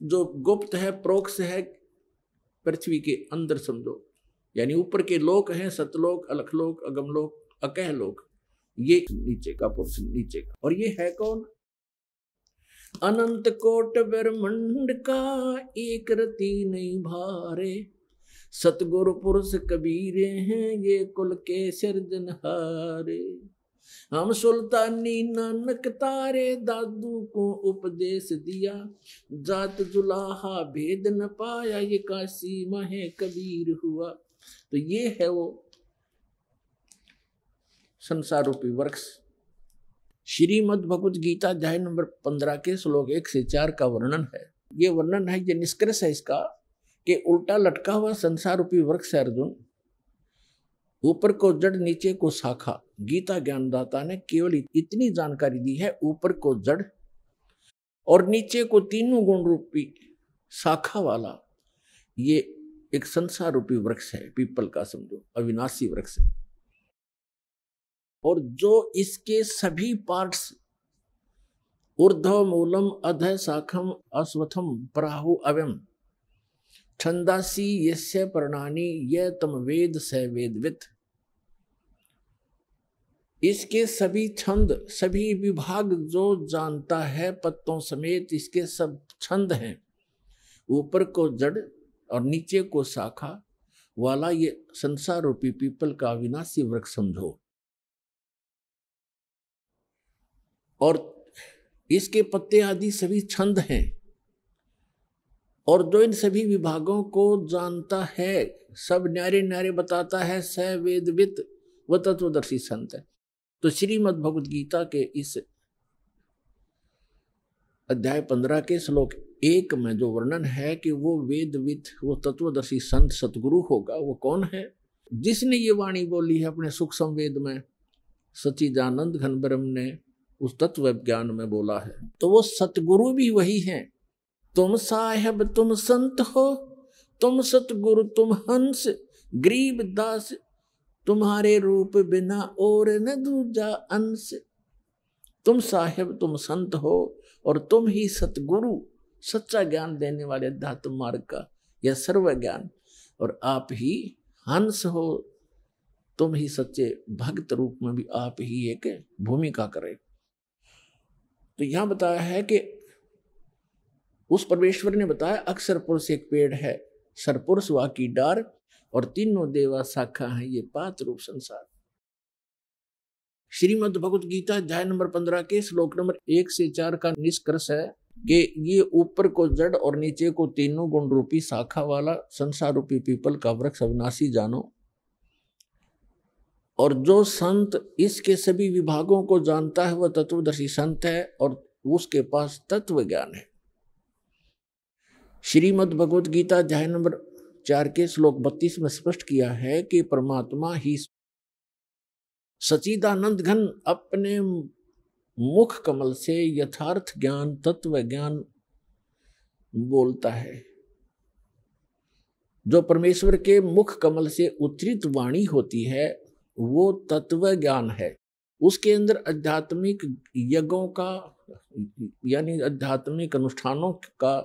जो गुप्त है, प्रोक्ष है, पृथ्वी के अंदर समझो, यानी ऊपर के लोक हैं, सतलोक, अलखलोक, अगमलोक, अकह लोक, ये नीचे का पुरुष नीचे का। और ये है कौन? अनंत कोट ब्रह्मांड का एक रति नहीं भारे, सतगुरु पुरुष कबीरे हैं ये कुल के सिरजनहारे। हम सुल्तानी नानक तारे दादू को उपदेश दिया, जात जुलाहा भेद न पाया ये काशी महे कबीर हुआ। तो ये है वो संसार रूपी वृक्ष। श्रीमद् भगवत गीता अध्याय नंबर 15 के श्लोक 1 से 4 का वर्णन है। ये वर्णन है, ये निष्कर्ष है इसका कि उल्टा लटका हुआ संसार रूपी वृक्ष है अर्जुन, ऊपर को जड़ नीचे को शाखा। गीता ज्ञानदाता ने केवल इतनी जानकारी दी है, ऊपर को जड़ और नीचे को तीनों गुण रूपी शाखा वाला ये एक संसार रूपी वृक्ष है, पीपल का समझो अविनाशी वृक्ष है। और जो इसके सभी पार्ट्स ऊर्ध्व मूलम अधः शाखम अश्वत्थम प्राहु अव्यम छंदासी यस्य पर्णानि ये तम वेद स वेदवित्, इसके सभी छंद सभी विभाग जो जानता है, पत्तों समेत इसके सब छंद हैं, ऊपर को जड़ और नीचे को शाखा वाला ये संसार रूपी पीपल का अविनाशी वृक्ष समझो। और इसके पत्ते आदि सभी छंद हैं, और जो इन सभी विभागों को जानता है, सब न्यारे न्यारे बताता है, स वेदवित् व तत्वदर्शी संत है। तो श्रीमद् भगवत गीता के इस अध्याय 15 के श्लोक 1 में जो वर्णन है कि वो वेदवित् वो तत्वदर्शी संत सतगुरु होगा, वो कौन है? जिसने ये वाणी बोली है अपने सुख संवेद में, सच्चिदानंद घन ब्रह्म ने उस तत्व ज्ञान में बोला है। तो वो सतगुरु भी वही हैं। तुम साहेब तुम संत हो, तुम सतगुरु तुम हंस, गरीब दास तुम्हारे रूप बिना और न दूजा अंश। तुम साहेब तुम संत हो और तुम ही सतगुरु, सच्चा ज्ञान देने वाले अध्यात्म मार्ग का यह सर्व ज्ञान, और आप ही हंस हो, तुम ही सच्चे भक्त रूप में भी आप ही एक भूमिका करें। तो यहां बताया है कि उस परमेश्वर ने बताया अक्षर पुरुष एक पेड़ है, सरपुरुष वा की डार, और तीनों देवा शाखा है ये पात रूप संसार। श्रीमद् भगवत गीता अध्याय नंबर 15 के श्लोक नंबर 1 से 4 का निष्कर्ष है कि ये ऊपर को जड़ और नीचे को तीनों गुण रूपी शाखा वाला संसार रूपी पीपल का वृक्ष अविनाशी जानो। और जो संत इसके सभी विभागों को जानता है वह तत्वदर्शी संत है, और उसके पास तत्व ज्ञान है। श्रीमद् भगवत गीता अध्याय नंबर 4 के श्लोक 32 में स्पष्ट किया है कि परमात्मा ही सच्चिदानंद घन अपने मुख कमल से यथार्थ ज्ञान तत्व ज्ञान बोलता है। जो परमेश्वर के मुख कमल से उच्चरित वाणी होती है वो तत्व ज्ञान है। उसके अंदर आध्यात्मिक यज्ञों का यानी आध्यात्मिक अनुष्ठानों का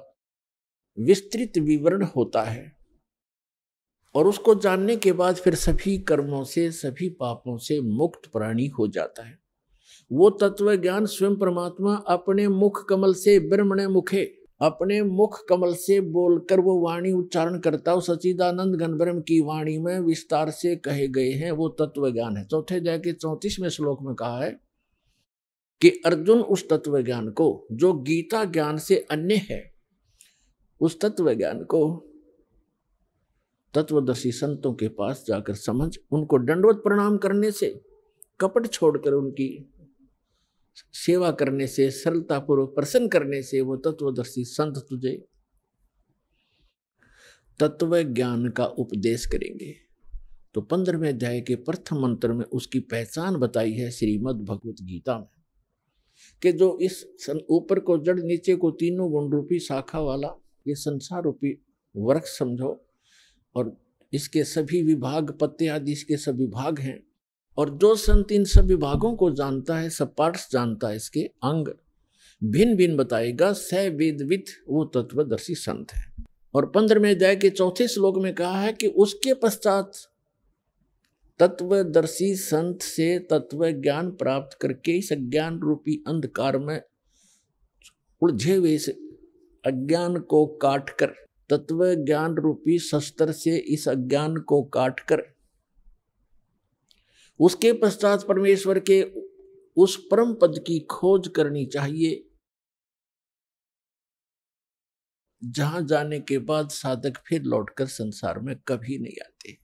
विस्तृत विवरण होता है, और उसको जानने के बाद फिर सभी कर्मों से सभी पापों से मुक्त प्राणी हो जाता है। वो तत्व ज्ञान स्वयं परमात्मा अपने मुख कमल से ब्रह्मणे मुखे, अपने मुख कमल से बोलकर वो वाणी उच्चारण करता है। सच्चिदानंद घन ब्रह्म की वाणी में विस्तार से कहे गए हैं वो तत्व ज्ञान है। चौथे अध्याय के 34वें श्लोक में कहा है कि अर्जुन उस तत्व ज्ञान को जो गीता ज्ञान से अन्य है, उस तत्व ज्ञान को तत्वदर्शी संतों के पास जाकर समझ, उनको दंडवत प्रणाम करने से, कपट छोड़कर उनकी सेवा करने से, सरलतापूर्वक प्रसन्न करने से वो तत्वदर्शी संत तुझे तत्व ज्ञान का उपदेश करेंगे। तो 15वें अध्याय के प्रथम मंत्र में उसकी पहचान बताई है श्रीमद् भगवत गीता में कि जो इस ऊपर को जड़ नीचे को तीनों गुण रूपी शाखा वाला ये संसार रूपी वृक्ष समझो, और इसके सभी विभाग पत्ते आदि इसके सब विभाग हैं, और जो संत इन सब विभागों को जानता है, सब पार्ट्स जानता है, इसके अंग भिन्न भिन्न बताएगा, स वेदवित् वो तत्वदर्शी संत है। और 15वें अध्याय के 4थे श्लोक में कहा है कि उसके पश्चात तत्वदर्शी संत से तत्व ज्ञान प्राप्त करके इस अज्ञान रूपी अंधकार में उलझे हुए इस अज्ञान को काटकर, तत्व ज्ञान रूपी शस्त्र से इस अज्ञान को काटकर, उसके पश्चात परमेश्वर के उस परम पद की खोज करनी चाहिए, जहां जाने के बाद साधक फिर लौटकर संसार में कभी नहीं आते,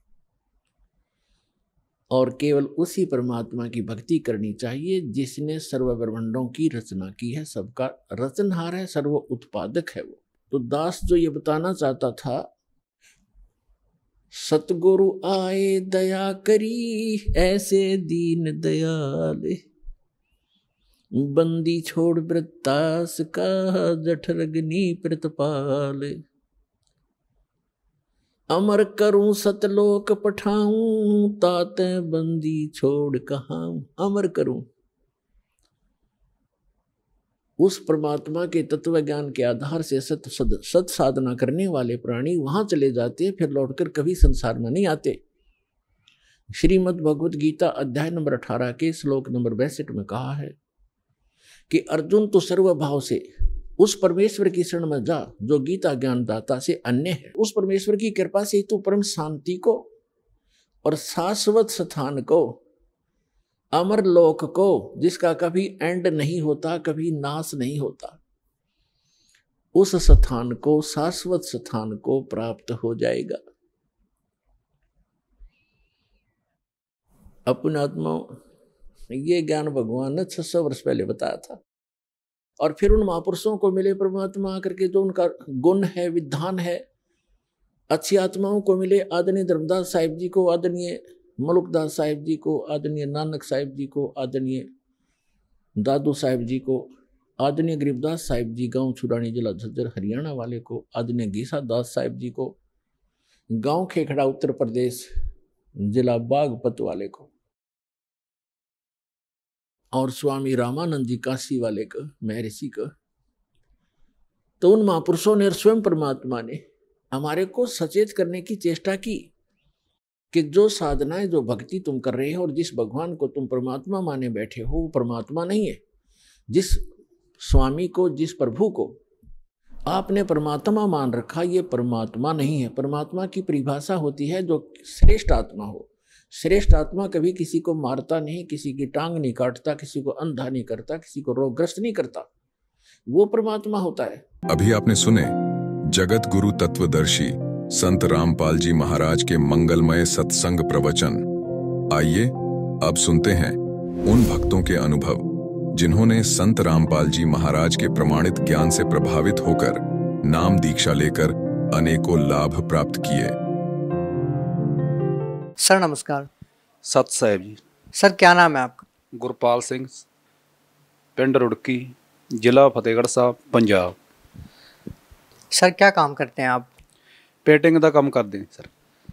और केवल उसी परमात्मा की भक्ति करनी चाहिए जिसने सर्व ब्रह्मांडों की रचना की है, सबका रचनहार है, सर्व उत्पादक है वो। तो दास जो ये बताना चाहता था, सतगुरु आए दया करी ऐसे दीन दयाल, बंदी छोड़ वृत्तास का जठरग्नि प्रतिपाल, अमर करूं सतलोक पठाऊं ताते बंदी छोड़ कहां। अमर करूं, उस परमात्मा के तत्व ज्ञान के आधार से सत साधना करने वाले प्राणी वहां चले जाते हैं, फिर लौटकर कभी संसार में नहीं आते। श्रीमद् भगवत गीता अध्याय नंबर 18 के श्लोक नंबर 62 में कहा है कि अर्जुन तो सर्वभाव से उस परमेश्वर की शरण में जा जो गीता ज्ञान दाता से अन्य है। उस परमेश्वर की कृपा से तू परम शांति को और शाश्वत स्थान को, अमर लोक को, जिसका कभी एंड नहीं होता, कभी नाश नहीं होता, उस स्थान को, शाश्वत स्थान को प्राप्त हो जाएगा। अपने आत्मा ये ज्ञान भगवान ने 600 वर्ष पहले बताया था, और फिर उन महापुरुषों को मिले परमात्मा आकर के, जो उनका गुण है, विधान है, अच्छी आत्माओं को मिले। आदरणीय धर्मदास साहिब जी को, आदरणीय मलुकदास साहिब जी को, आदरणीय नानक साहिब जी को, आदरणीय दादू साहिब जी को, आदरणीय गरीबदास साहिब जी गांव छुरानी जिला झज्जर हरियाणा वाले को, आदरणीय गीसा दास साहिब जी को गांव खेखड़ा उत्तर प्रदेश जिला बागपत वाले को, और स्वामी रामानंद जी काशी वाले का, महर्षि का। तो उन महापुरुषों ने और स्वयं परमात्मा ने हमारे को सचेत करने की चेष्टा की कि जो साधनाएं, जो भक्ति तुम कर रहे हो और जिस भगवान को तुम परमात्मा माने बैठे हो, वो परमात्मा नहीं है। जिस स्वामी को, जिस प्रभु को आपने परमात्मा मान रखा, ये परमात्मा नहीं है। परमात्मा की परिभाषा होती है जो श्रेष्ठ आत्मा हो। श्रेष्ठ आत्मा कभी किसी को मारता नहीं, किसी की टांग नहीं काटता, किसी को अंधा नहीं करता, किसी को रोगग्रस्त नहीं करता, वो परमात्मा होता है। अभी आपने सुने जगत गुरु तत्वदर्शी संत रामपाल जी महाराज के मंगलमय सत्संग प्रवचन। आइए अब सुनते हैं उन भक्तों के अनुभव जिन्होंने संत रामपाल जी महाराज के प्रमाणित ज्ञान से प्रभावित होकर नाम दीक्षा लेकर अनेकों लाभ प्राप्त किए। सर नमस्कार। सत साहिब जी। सर क्या नाम है आपका? गुरपाल सिंह, पिंड रुड़की, जिला फतेहगढ़ साहब, पंजाब। सर क्या काम करते हैं आप? पेंटिंग का काम करते हैं सर।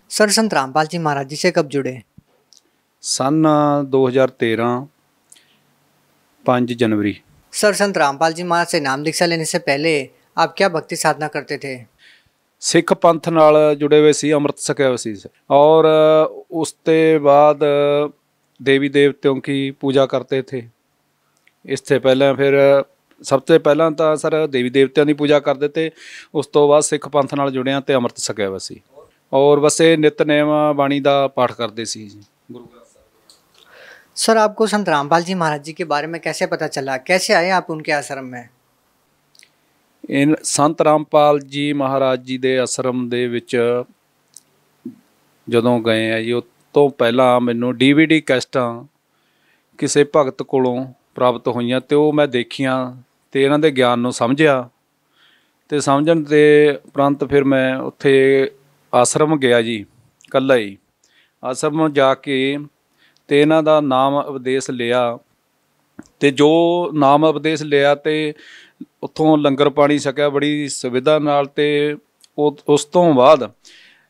सर संत रामपाल जी महाराज जी से कब जुड़े? सन 2013 5 जनवरी। सर संत रामपाल जी महाराज से नाम दीक्षा लेने से पहले आप क्या भक्ति साधना करते थे? सिख पंथ नाल जुड़े हुए सी, अमृत छकिया हुआ सी और उसके बाद देवी देवतियों की पूजा करते थे। इससे पहले फिर सबसे पहला तो सर देवी देवतियों की पूजा करते थे, उस तो बाद सिख पंथ नाल जुड़िया तो अमृत छकिया हुआ सी और बस ये नितनेम बाणी का पाठ करते सी। गुरु सर आपको संत रामपाल जी महाराज जी के बारे में कैसे पता चला, कैसे आए आप उनके आश्रम में? इन संत रामपाल जी महाराज जी के आश्रम दे विच जदों गए हैं जी, उस तो पहला मैनू DVD कैसटां किसी भगत कोलों प्राप्त हुई तो मैं देखियां तो इन्हां दे ज्ञान नूं समझिया तो समझण ते उपरंत फिर मैं उत्थे आश्रम गया जी, कल्ला ही आश्रम जाके तो इन्हां दा नाम उपदेश लिया तो जो नाम उपदेश लिया तो उत्थों लंगर पानी छकिया बड़ी सुविधा नाल। ते उस तो बाद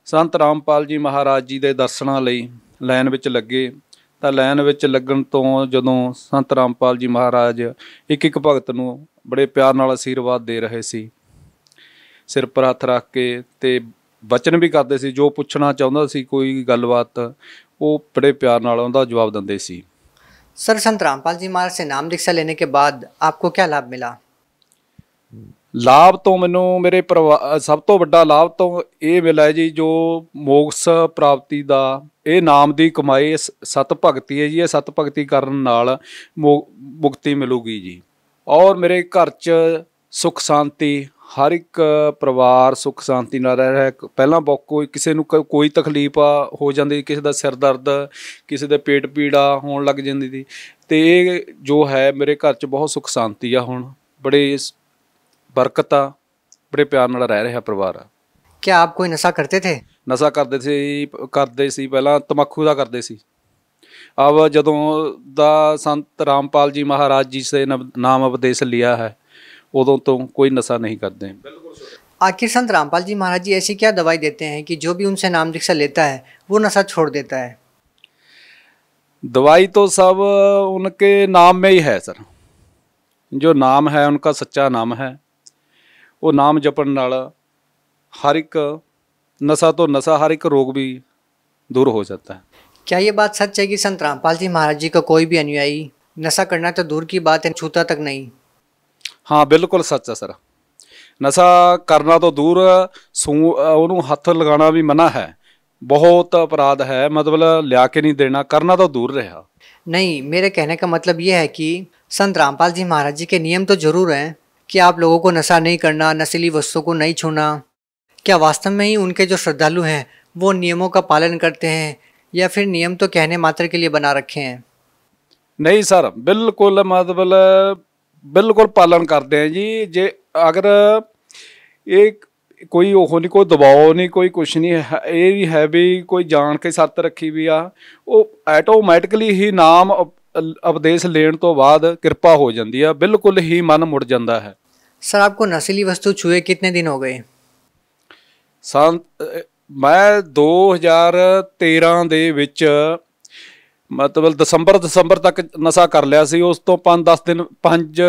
संत रामपाल जी महाराज जी के दर्शनां लई लाइन विच लगे। तो लाइन विच लगन तो जदों संत रामपाल जी महाराज एक एक भगत नूं बड़े प्यार नाल आशीर्वाद दे रहे सी, सिर पर हत्थ रख के ते वचन भी करते सी, जो पुछना चाहुंदा सी कोई गलबात वो बड़े प्यार नाल उहदा जवाब दिंदे सी। सर संत रामपाल जी महाराज से नाम दीक्षा लेने के बाद आपको क्या लाभ मिला? ਲਾਭ ਤੋਂ ਮੈਨੂੰ ਮੇਰੇ ਪਰਿਵਾਰ ਸਭ ਤੋਂ ਵੱਡਾ ਲਾਭ ਤੋਂ ਇਹ ਮਿਲਿਆ ਜੀ, ਜੋ ਮੋਕਸ ਪ੍ਰਾਪਤੀ ਦਾ ਇਹ ਨਾਮ ਦੀ ਕਮਾਈ ਸਤ ਭਗਤੀ ਹੈ ਜੀ। ਇਹ ਸਤ ਭਗਤੀ ਕਰਨ ਨਾਲ ਮੁਕਤੀ ਮਿਲੂਗੀ ਜੀ। ਔਰ ਮੇਰੇ ਘਰ 'ਚ ਸੁੱਖ ਸ਼ਾਂਤੀ, ਹਰ ਇੱਕ ਪਰਿਵਾਰ ਸੁੱਖ ਸ਼ਾਂਤੀ ਨਾਲ ਰਹਿ ਰਿਹਾ। ਪਹਿਲਾਂ ਕੋਈ ਕਿਸੇ ਨੂੰ ਕੋਈ ਤਕਲੀਫ ਹੋ ਜਾਂਦੀ, ਕਿਸੇ ਦਾ ਸਿਰ ਦਰਦ, ਕਿਸੇ ਦੇ ਪੇਟ ਪੀੜਾ ਹੋਣ ਲੱਗ ਜਾਂਦੀ ਸੀ, ਅਤੇ ਇਹ ਜੋ ਹੈ ਮੇਰੇ ਘਰ 'ਚ ਬਹੁਤ ਸੁੱਖ ਸ਼ਾਂਤੀ ਆ। ਹੁਣ ਬੜੇ ਬਰਕਤ ਆ, ਬੜੇ ਪਿਆਰ ਨਾਲ ਰਹਿ ਰਿਹਾ ਪਰਿਵਾਰ ਆ। क्या आप कोई नशा करते थे? ਨਸ਼ਾ ਕਰਦੇ ਸੀ ਪਹਿਲਾਂ ਤੰਬਾਕੂ ਦਾ ਕਰਦੇ ਸੀ। अब ਜਦੋਂ ਦਾ ਸੰਤ ਰਾਮਪਾਲ ਜੀ महाराज जी से नाम उपदेश लिया है, उदों तो कोई नशा नहीं करते। आखिर संत रामपाल जी महाराज जी ऐसी क्या दवाई देते हैं कि जो भी उनसे नाम दीक्षा लेता है वो नशा छोड़ देता है? दवाई तो सब उनके नाम में ही है सर। जो नाम है उनका सच्चा नाम है, वो नाम जपन नाल हर एक नशा तो नशा, हर एक रोग भी दूर हो जाता है। क्या ये बात सच है कि संत रामपाल जी महाराज जी का कोई भी अनुयायी नशा करना तो दूर की बात है, छूता तक नहीं? हाँ बिल्कुल सच है सर। नशा करना तो दूर, ਉਹਨੂੰ ਹੱਥ ਲਗਾਉਣਾ ਵੀ ਮਨਾ है, बहुत अपराध है, मतलब लिया के नहीं देना, करना तो दूर रहा। नहीं, मेरे कहने का मतलब ये है कि संत रामपाल जी महाराज जी के नियम तो जरूर हैं कि आप लोगों को नशा नहीं करना, नशीली वस्तुओं को नहीं छूना। क्या वास्तव में ही उनके जो श्रद्धालु हैं वो नियमों का पालन करते हैं या फिर नियम तो कहने मात्र के लिए बना रखे हैं? नहीं सर, बिल्कुल मतलब बिल्कुल पालन करते हैं जी। जे अगर एक कोई ਉਹ नहीं, कोई दबाव नहीं, कोई कुछ नहीं है, ये भी है भी कोई जान के शर्त रखी भी आ, वो ਐਟੋਮੈਟਿਕਲੀ ही नाम उपदेश लेने तो बाद कृपा हो जाती है, बिल्कुल ही मन मुड़ जाता है। सर आपको नशीली वस्तु छुए कितने दिन हो गए? मैं 2013 ਦੇ ਵਿੱਚ मतलब ਦਸੰਬਰ ਤੱਕ ਨਸ਼ਾ ਕਰ ਲਿਆ ਸੀ। ਉਸ ਤੋਂ 5-10 दिन, 5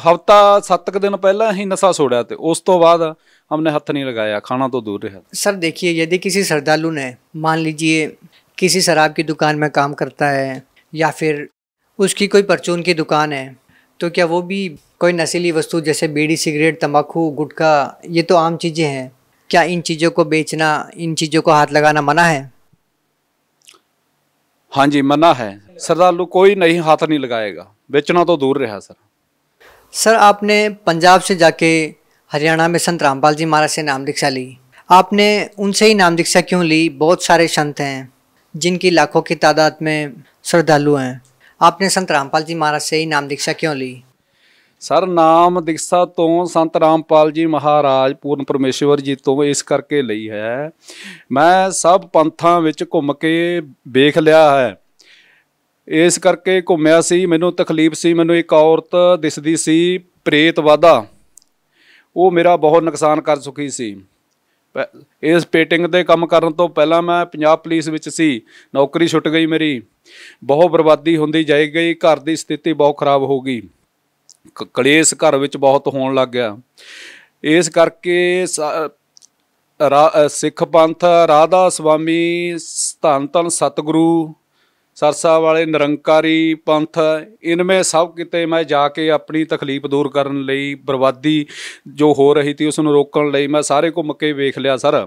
हफ्ता 7 दिन पहला ही नशा छोड़ा, तो उस तो बाद हमने हाथ नहीं लगाया, खाना तो दूर रहा। सर देखिए, यदि किसी श्रद्धालु ने मान लीजिए किसी शराब की दुकान में काम करता है या फिर उसकी कोई परचून की दुकान है, तो क्या वो भी कोई नशीली वस्तु जैसे बीड़ी, सिगरेट, तंबाकू, गुटखा, ये तो आम चीज़ें हैं, क्या इन चीज़ों को बेचना, इन चीज़ों को हाथ लगाना मना है? हाँ जी मना है। श्रद्धालु कोई नहीं हाथ नहीं लगाएगा, बेचना तो दूर रहा सर। सर आपने पंजाब से जाके हरियाणा में संत रामपाल जी महाराज से नाम दीक्षा ली, आपने उनसे ही नाम दीक्षा क्यों ली? बहुत सारे संत हैं जिनकी लाखों की तादाद में श्रद्धालु हैं, आपने संत रामपाल जी महाराज से ही नाम दीक्षा क्यों ली? सर नाम दीक्षा तो संत रामपाल जी महाराज पूर्ण परमेश्वर जी तो इस करके ਲਈ है, मैं सब पंथां विच घुम के वेख लिया है, इस करके घूमिया सी। मैनू तकलीफ सी, मैनू एक औरत दिसदी सी प्रेत वादा, वो मेरा बहुत नुकसान कर चुकी सी। इस पेटिंग दे काम करन तो पहला मैं पंजाब पुलिस विच सी, नौकरी छुट गई मेरी, बहुत बर्बादी हुंदी जाई गई, घर की स्थिति बहुत खराब हो गई, कलेश घर विच बहुत होण लग गया। इस करके सिख पंथ राधा स्वामी धन धन सतगुरु सरसा वाले निरंकारी पंथ, इनमें सब किते मैं जाके अपनी तकलीफ दूर करने लई, बर्बादी जो हो रही थी उसनूं रोकण लई मैं सारे घुम के वेख लिया सर।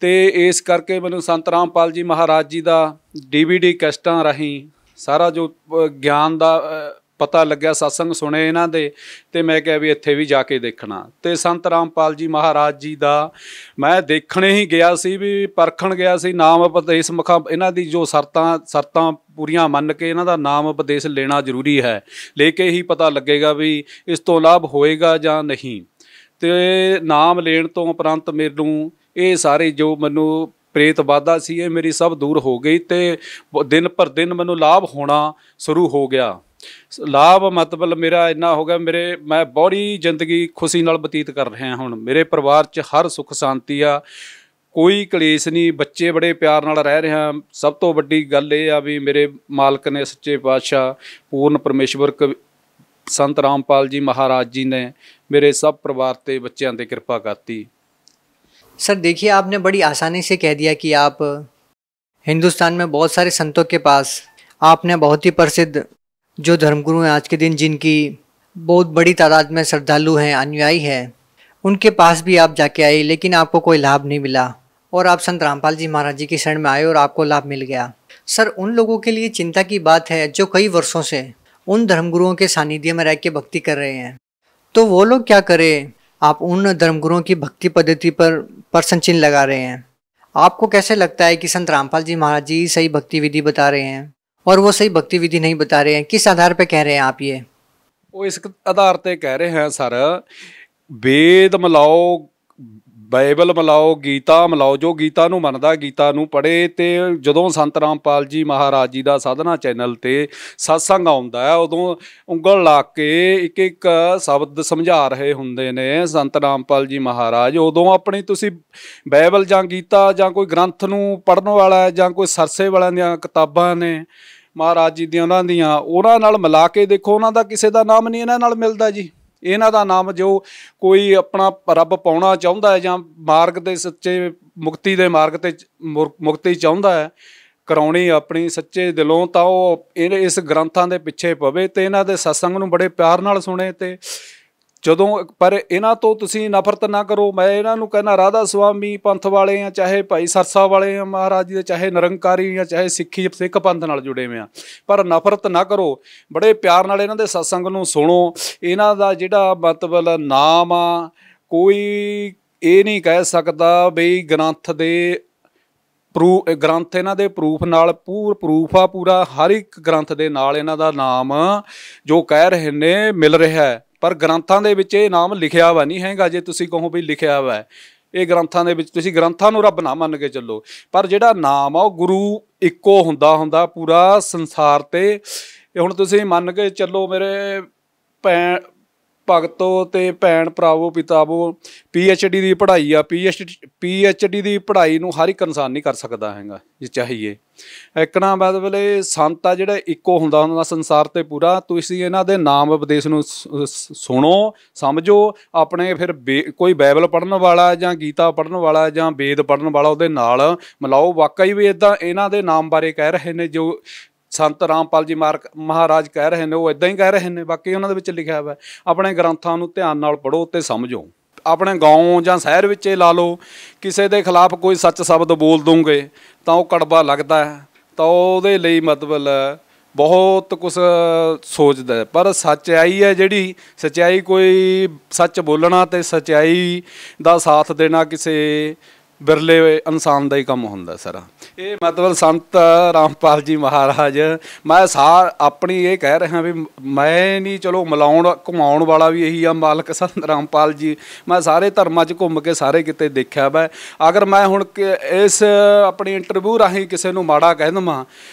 तो इस करके मैनूं संत रामपाल जी महाराज जी का DVD कैसटां राहीं सारा जो ज्ञान का पता लग्या, सत्संग सुने इन्हां दे, ते मैं कहा भी इत्थे भी जाके देखना। तो संत रामपाल जी महाराज जी का मैं देखने ही गया सी, भी परखण गया सी, नाम उपदेश मुखा इन्हां दी जो शर्तां पूरियां मन के इन्हां दा नाम उपदेश लेना जरूरी है, लेके ही पता लगेगा भी इस तो लाभ होएगा जां नहीं। तो नाम लेण तो उपरंत मैनूं ये सारे जो मैनू प्रेत बाधा सी मेरी सब दूर हो गई, तो दिन पर दिन मैनू लाभ होना शुरू हो गया। लाभ मतलब मेरा इन्ना हो गया, मैं बड़ी जिंदगी खुशी नाल बतीत कर रहा हुण, मेरे परिवार च हर सुख शांति आ, कोई कलेश नहीं, बच्चे बड़े प्यार नाल रह रहे हैं। सब तो वड्डी गल ये आ भी मेरे मालक ने सच्चे पातशाह पूर्ण परमेश्वर संत रामपाल जी महाराज जी ने मेरे सब परिवार ते बच्चों ते कृपा करती। सर देखिए, आपने बड़ी आसानी से कह दिया कि आप हिंदुस्तान में बहुत सारे संतों के पास, आपने बहुत ही प्रसिद्ध जो धर्मगुरु हैं आज के दिन, जिनकी बहुत बड़ी तादाद में श्रद्धालु हैं, अनुयायी हैं, उनके पास भी आप जाके आए लेकिन आपको कोई लाभ नहीं मिला और आप संत रामपाल जी महाराज जी की शरण में आए और आपको लाभ मिल गया। सर, उन लोगों के लिए चिंता की बात है जो कई वर्षों से उन धर्मगुरुओं के सानिध्य में रह के भक्ति कर रहे हैं, तो वो लोग क्या करें? आप उन धर्मगुरुओं की भक्ति पद्धति पर प्रश्न चिन्ह लगा रहे हैं। आपको कैसे लगता है कि संत रामपाल जी महाराज जी सही भक्ति विधि बता रहे हैं और वो सही भक्ति विधि नहीं बता रहे हैं? किस आधार पर कह रहे हैं आप ये? वो इस आधार पर कह रहे हैं सर, वेद मिलाओ, ਬਾਈਬਲ ਮਿਲਾਓ, ਗੀਤਾ ਮਿਲਾਓ। ਜੋ ਗੀਤਾ ਨੂੰ ਮੰਨਦਾ ਗੀਤਾ ਨੂੰ ਪੜ੍ਹੇ। ਅਤੇ ਜਦੋਂ ਸੰਤ ਰਾਮਪਾਲ ਜੀ ਮਹਾਰਾਜ ਜੀ ਦਾ ਸਾਧਨਾ ਚੈਨਲ 'ਤੇ ਸਤਸੰਗ ਆਉਂਦਾ ਹੈ, ਉਦੋਂ ਉਂਗਲ ਲਾ ਕੇ ਇੱਕ ਇੱਕ ਸ਼ਬਦ ਸਮਝਾ ਰਹੇ ਹੁੰਦੇ ਨੇ ਸੰਤ ਰਾਮਪਾਲ ਜੀ ਮਹਾਰਾਜ। ਉਦੋਂ ਆਪਣੀ ਤੁਸੀਂ ਬਾਈਬਲ ਜਾਂ ਗੀਤਾ ਜਾਂ ਕੋਈ ਗ੍ਰੰਥ ਨੂੰ ਪੜ੍ਹਨ ਵਾਲਾ ਜਾਂ ਕੋਈ ਸਰਸੇ ਵਾਲਿਆਂ ਦੀਆਂ ਕਿਤਾਬਾਂ ਨੇ ਮਹਾਰਾਜ ਜੀ ਦੀਆਂ, ਉਹਨਾਂ ਨਾਲ ਮਿਲਾ ਕੇ ਦੇਖੋ। ਉਹਨਾਂ ਦਾ ਕਿਸੇ ਦਾ ਨਾਮ ਨਹੀਂ ਇਹਨਾਂ ਨਾਲ ਮਿਲਦਾ ਜੀ। ਇਹਨਾਂ ਦਾ ਨਾਮ ਜੋ ਕੋਈ ਆਪਣਾ ਰੱਬ ਪਾਉਣਾ ਚਾਹੁੰਦਾ ਹੈ ਜਾਂ ਮਾਰਗ ਦੇ ਸੱਚੇ ਮੁਕਤੀ ਦੇ ਮਾਰਗ 'ਤੇ ਮੁਕਤੀ ਚਾਹੁੰਦਾ ਹੈ ਕਰਾਉਣੀ ਆਪਣੀ ਸੱਚੇ ਦਿਲੋਂ, ਤਾਂ ਉਹ ਇਸ ਗ੍ਰੰਥਾਂ ਦੇ ਪਿੱਛੇ ਪਵੇ ਅਤੇ ਇਹਨਾਂ ਦੇ ਸਤਸੰਗ ਨੂੰ ਬੜੇ ਪਿਆਰ ਨਾਲ ਸੁਣੇ। ਅਤੇ ਜਦੋਂ ਪਰ ਇਹਨਾਂ ਤੋਂ ਤੁਸੀਂ ਨਫ਼ਰਤ ਨਾ ਕਰੋ। ਮੈਂ ਇਹਨਾਂ ਨੂੰ ਕਹਿੰਦਾ, ਰਾਧਾ ਸੁਆਮੀ ਪੰਥ ਵਾਲੇ ਆ, ਚਾਹੇ ਭਾਈ ਸਰਸਾ ਵਾਲੇ ਆ ਮਹਾਰਾਜ ਜੀ ਦੇ, ਚਾਹੇ ਨਿਰੰਕਾਰੀ ਆ, ਚਾਹੇ ਸਿੱਖ ਪੰਥ ਨਾਲ ਜੁੜੇ ਹੋਏ ਆ, ਪਰ ਨਫ਼ਰਤ ਨਾ ਕਰੋ। ਬੜੇ ਪਿਆਰ ਨਾਲ ਇਹਨਾਂ ਦੇ ਸਤਸੰਗ ਨੂੰ ਸੁਣੋ। ਇਹਨਾਂ ਦਾ ਜਿਹੜਾ ਮਤਲਬ ਨਾਮ ਆ, ਕੋਈ ਇਹ ਨਹੀਂ ਕਹਿ ਸਕਦਾ ਬਈ ਗ੍ਰੰਥ ਦੇ ਗ੍ਰੰਥ ਇਹਨਾਂ ਦੇ ਪ੍ਰੂਫ ਨਾਲ ਪ੍ਰੂਫ ਆ ਪੂਰਾ। ਹਰ ਇੱਕ ਗ੍ਰੰਥ ਦੇ ਨਾਲ ਇਹਨਾਂ ਦਾ ਨਾਮ ਜੋ ਕਹਿ ਰਹੇ ਨੇ ਮਿਲ ਰਿਹਾ ਹੈ, ਪਰ ਗ੍ਰੰਥਾਂ ਦੇ ਵਿੱਚ ਇਹ ਨਾਮ ਲਿਖਿਆ ਵਾ ਨਹੀਂ ਹੈਗਾ। ਜੇ ਤੁਸੀਂ ਕਹੋ ਵੀ ਲਿਖਿਆ ਵਾ ਇਹ ਗ੍ਰੰਥਾਂ ਦੇ ਵਿੱਚ, ਤੁਸੀਂ ਗ੍ਰੰਥਾਂ ਨੂੰ ਰੱਬ ਨਾ ਮੰਨ ਕੇ ਚੱਲੋ, ਪਰ ਜਿਹੜਾ ਨਾਮ ਆ ਉਹ ਗੁਰੂ ਇੱਕੋ ਹੁੰਦਾ ਪੂਰਾ ਸੰਸਾਰ 'ਤੇ। ਹੁਣ ਤੁਸੀਂ ਮੰਨ ਕੇ ਚੱਲੋ ਮੇਰੇ ਭਗਤੋ ਅਤੇ ਭੈਣ ਭਰਾਵੋ ਪਿਤਾਵੋ, PhD ਦੀ ਪੜ੍ਹਾਈ ਆ। PhD ਦੀ ਪੜ੍ਹਾਈ ਨੂੰ ਹਰ ਇੱਕ ਇਨਸਾਨ ਨਹੀਂ ਕਰ ਸਕਦਾ ਹੈਗਾ ਜੇ ਚਾਹੀਏ। ਇੱਕ ਨਾ ਮਤਲਬ ਸੰਤ ਆ ਜਿਹੜਾ ਇੱਕੋ ਹੁੰਦਾ ਸੰਸਾਰ 'ਤੇ ਪੂਰਾ। ਤੁਸੀਂ ਇਹਨਾਂ ਦੇ ਨਾਮ ਉਪਦੇਸ਼ ਨੂੰ ਸੁਣੋ, ਸਮਝੋ ਆਪਣੇ। ਫਿਰ ਕੋਈ ਬਾਈਬਲ ਪੜ੍ਹਨ ਵਾਲਾ ਜਾਂ ਗੀਤਾ ਪੜ੍ਹਨ ਵਾਲਾ ਜਾਂ ਵੇਦ ਪੜ੍ਹਨ ਵਾਲਾ ਉਹਦੇ ਨਾਲ ਮਿਲਾਓ। ਵਾਕਈ ਵੀ ਇੱਦਾਂ ਇਹਨਾਂ ਦੇ ਨਾਮ ਬਾਰੇ ਕਹਿ ਰਹੇ ਨੇ ਜੋ ਸੰਤ ਰਾਮਪਾਲ ਜੀ ਮਹਾਰਾਜ ਕਹਿ ਰਹੇ ਨੇ, ਉਹ ਇੱਦਾਂ ਹੀ ਕਹਿ ਰਹੇ ਨੇ। ਬਾਕੀ ਉਹਨਾਂ ਦੇ ਵਿੱਚ ਲਿਖਿਆ ਹੋਇਆ। ਆਪਣੇ ਗ੍ਰੰਥਾਂ ਨੂੰ ਧਿਆਨ ਨਾਲ ਪੜ੍ਹੋ ਅਤੇ ਸਮਝੋ। ਆਪਣੇ ਗਾਉਂ ਜਾਂ ਸ਼ਹਿਰ ਵਿੱਚ ਇਹ ਲਾ ਲਓ, ਕਿਸੇ ਦੇ ਖਿਲਾਫ ਕੋਈ ਸੱਚ ਸ਼ਬਦ ਬੋਲ ਦੂੰਗੇ ਤਾਂ ਉਹ ਕੜਵਾ ਲੱਗਦਾ ਹੈ, ਤਾਂ ਉਹਦੇ ਲਈ ਮਤਲਬ ਬਹੁਤ ਕੁਛ ਸੋਚਦਾ। ਪਰ ਸੱਚਾਈ ਹੈ ਜਿਹੜੀ ਸੱਚਾਈ, ਕੋਈ ਸੱਚ ਬੋਲਣਾ ਅਤੇ ਸੱਚਾਈ ਦਾ ਸਾਥ ਦੇਣਾ ਕਿਸੇ ਬਿਰਲੇ ਇਨਸਾਨ ਦਾ ਹੀ ਕੰਮ ਹੁੰਦਾ ਸਰ। ਇਹ ਮਤਲਬ ਸੰਤ ਰਾਮਪਾਲ ਜੀ ਮਹਾਰਾਜ, ਮੈਂ ਆਪਣੀ ਇਹ ਕਹਿ ਰਿਹਾ ਵੀ ਮੈਂ ਨਹੀਂ, ਚਲੋ ਮਿਲਾਉਣ ਘੁਮਾਉਣ ਵਾਲਾ ਵੀ ਇਹੀ ਆ ਮਾਲਕ ਸੰਤ ਰਾਮਪਾਲ ਜੀ। ਮੈਂ ਸਾਰੇ ਧਰਮਾਂ 'ਚ ਘੁੰਮ ਕੇ ਸਾਰੇ ਕਿਤੇ ਦੇਖਿਆ ਵਾ। ਅਗਰ ਮੈਂ ਹੁਣ ਇਸ ਆਪਣੀ ਇੰਟਰਵਿਊ ਰਾਹੀਂ ਕਿਸੇ ਨੂੰ ਮਾੜਾ ਕਹਿ ਦੇਵਾਂ,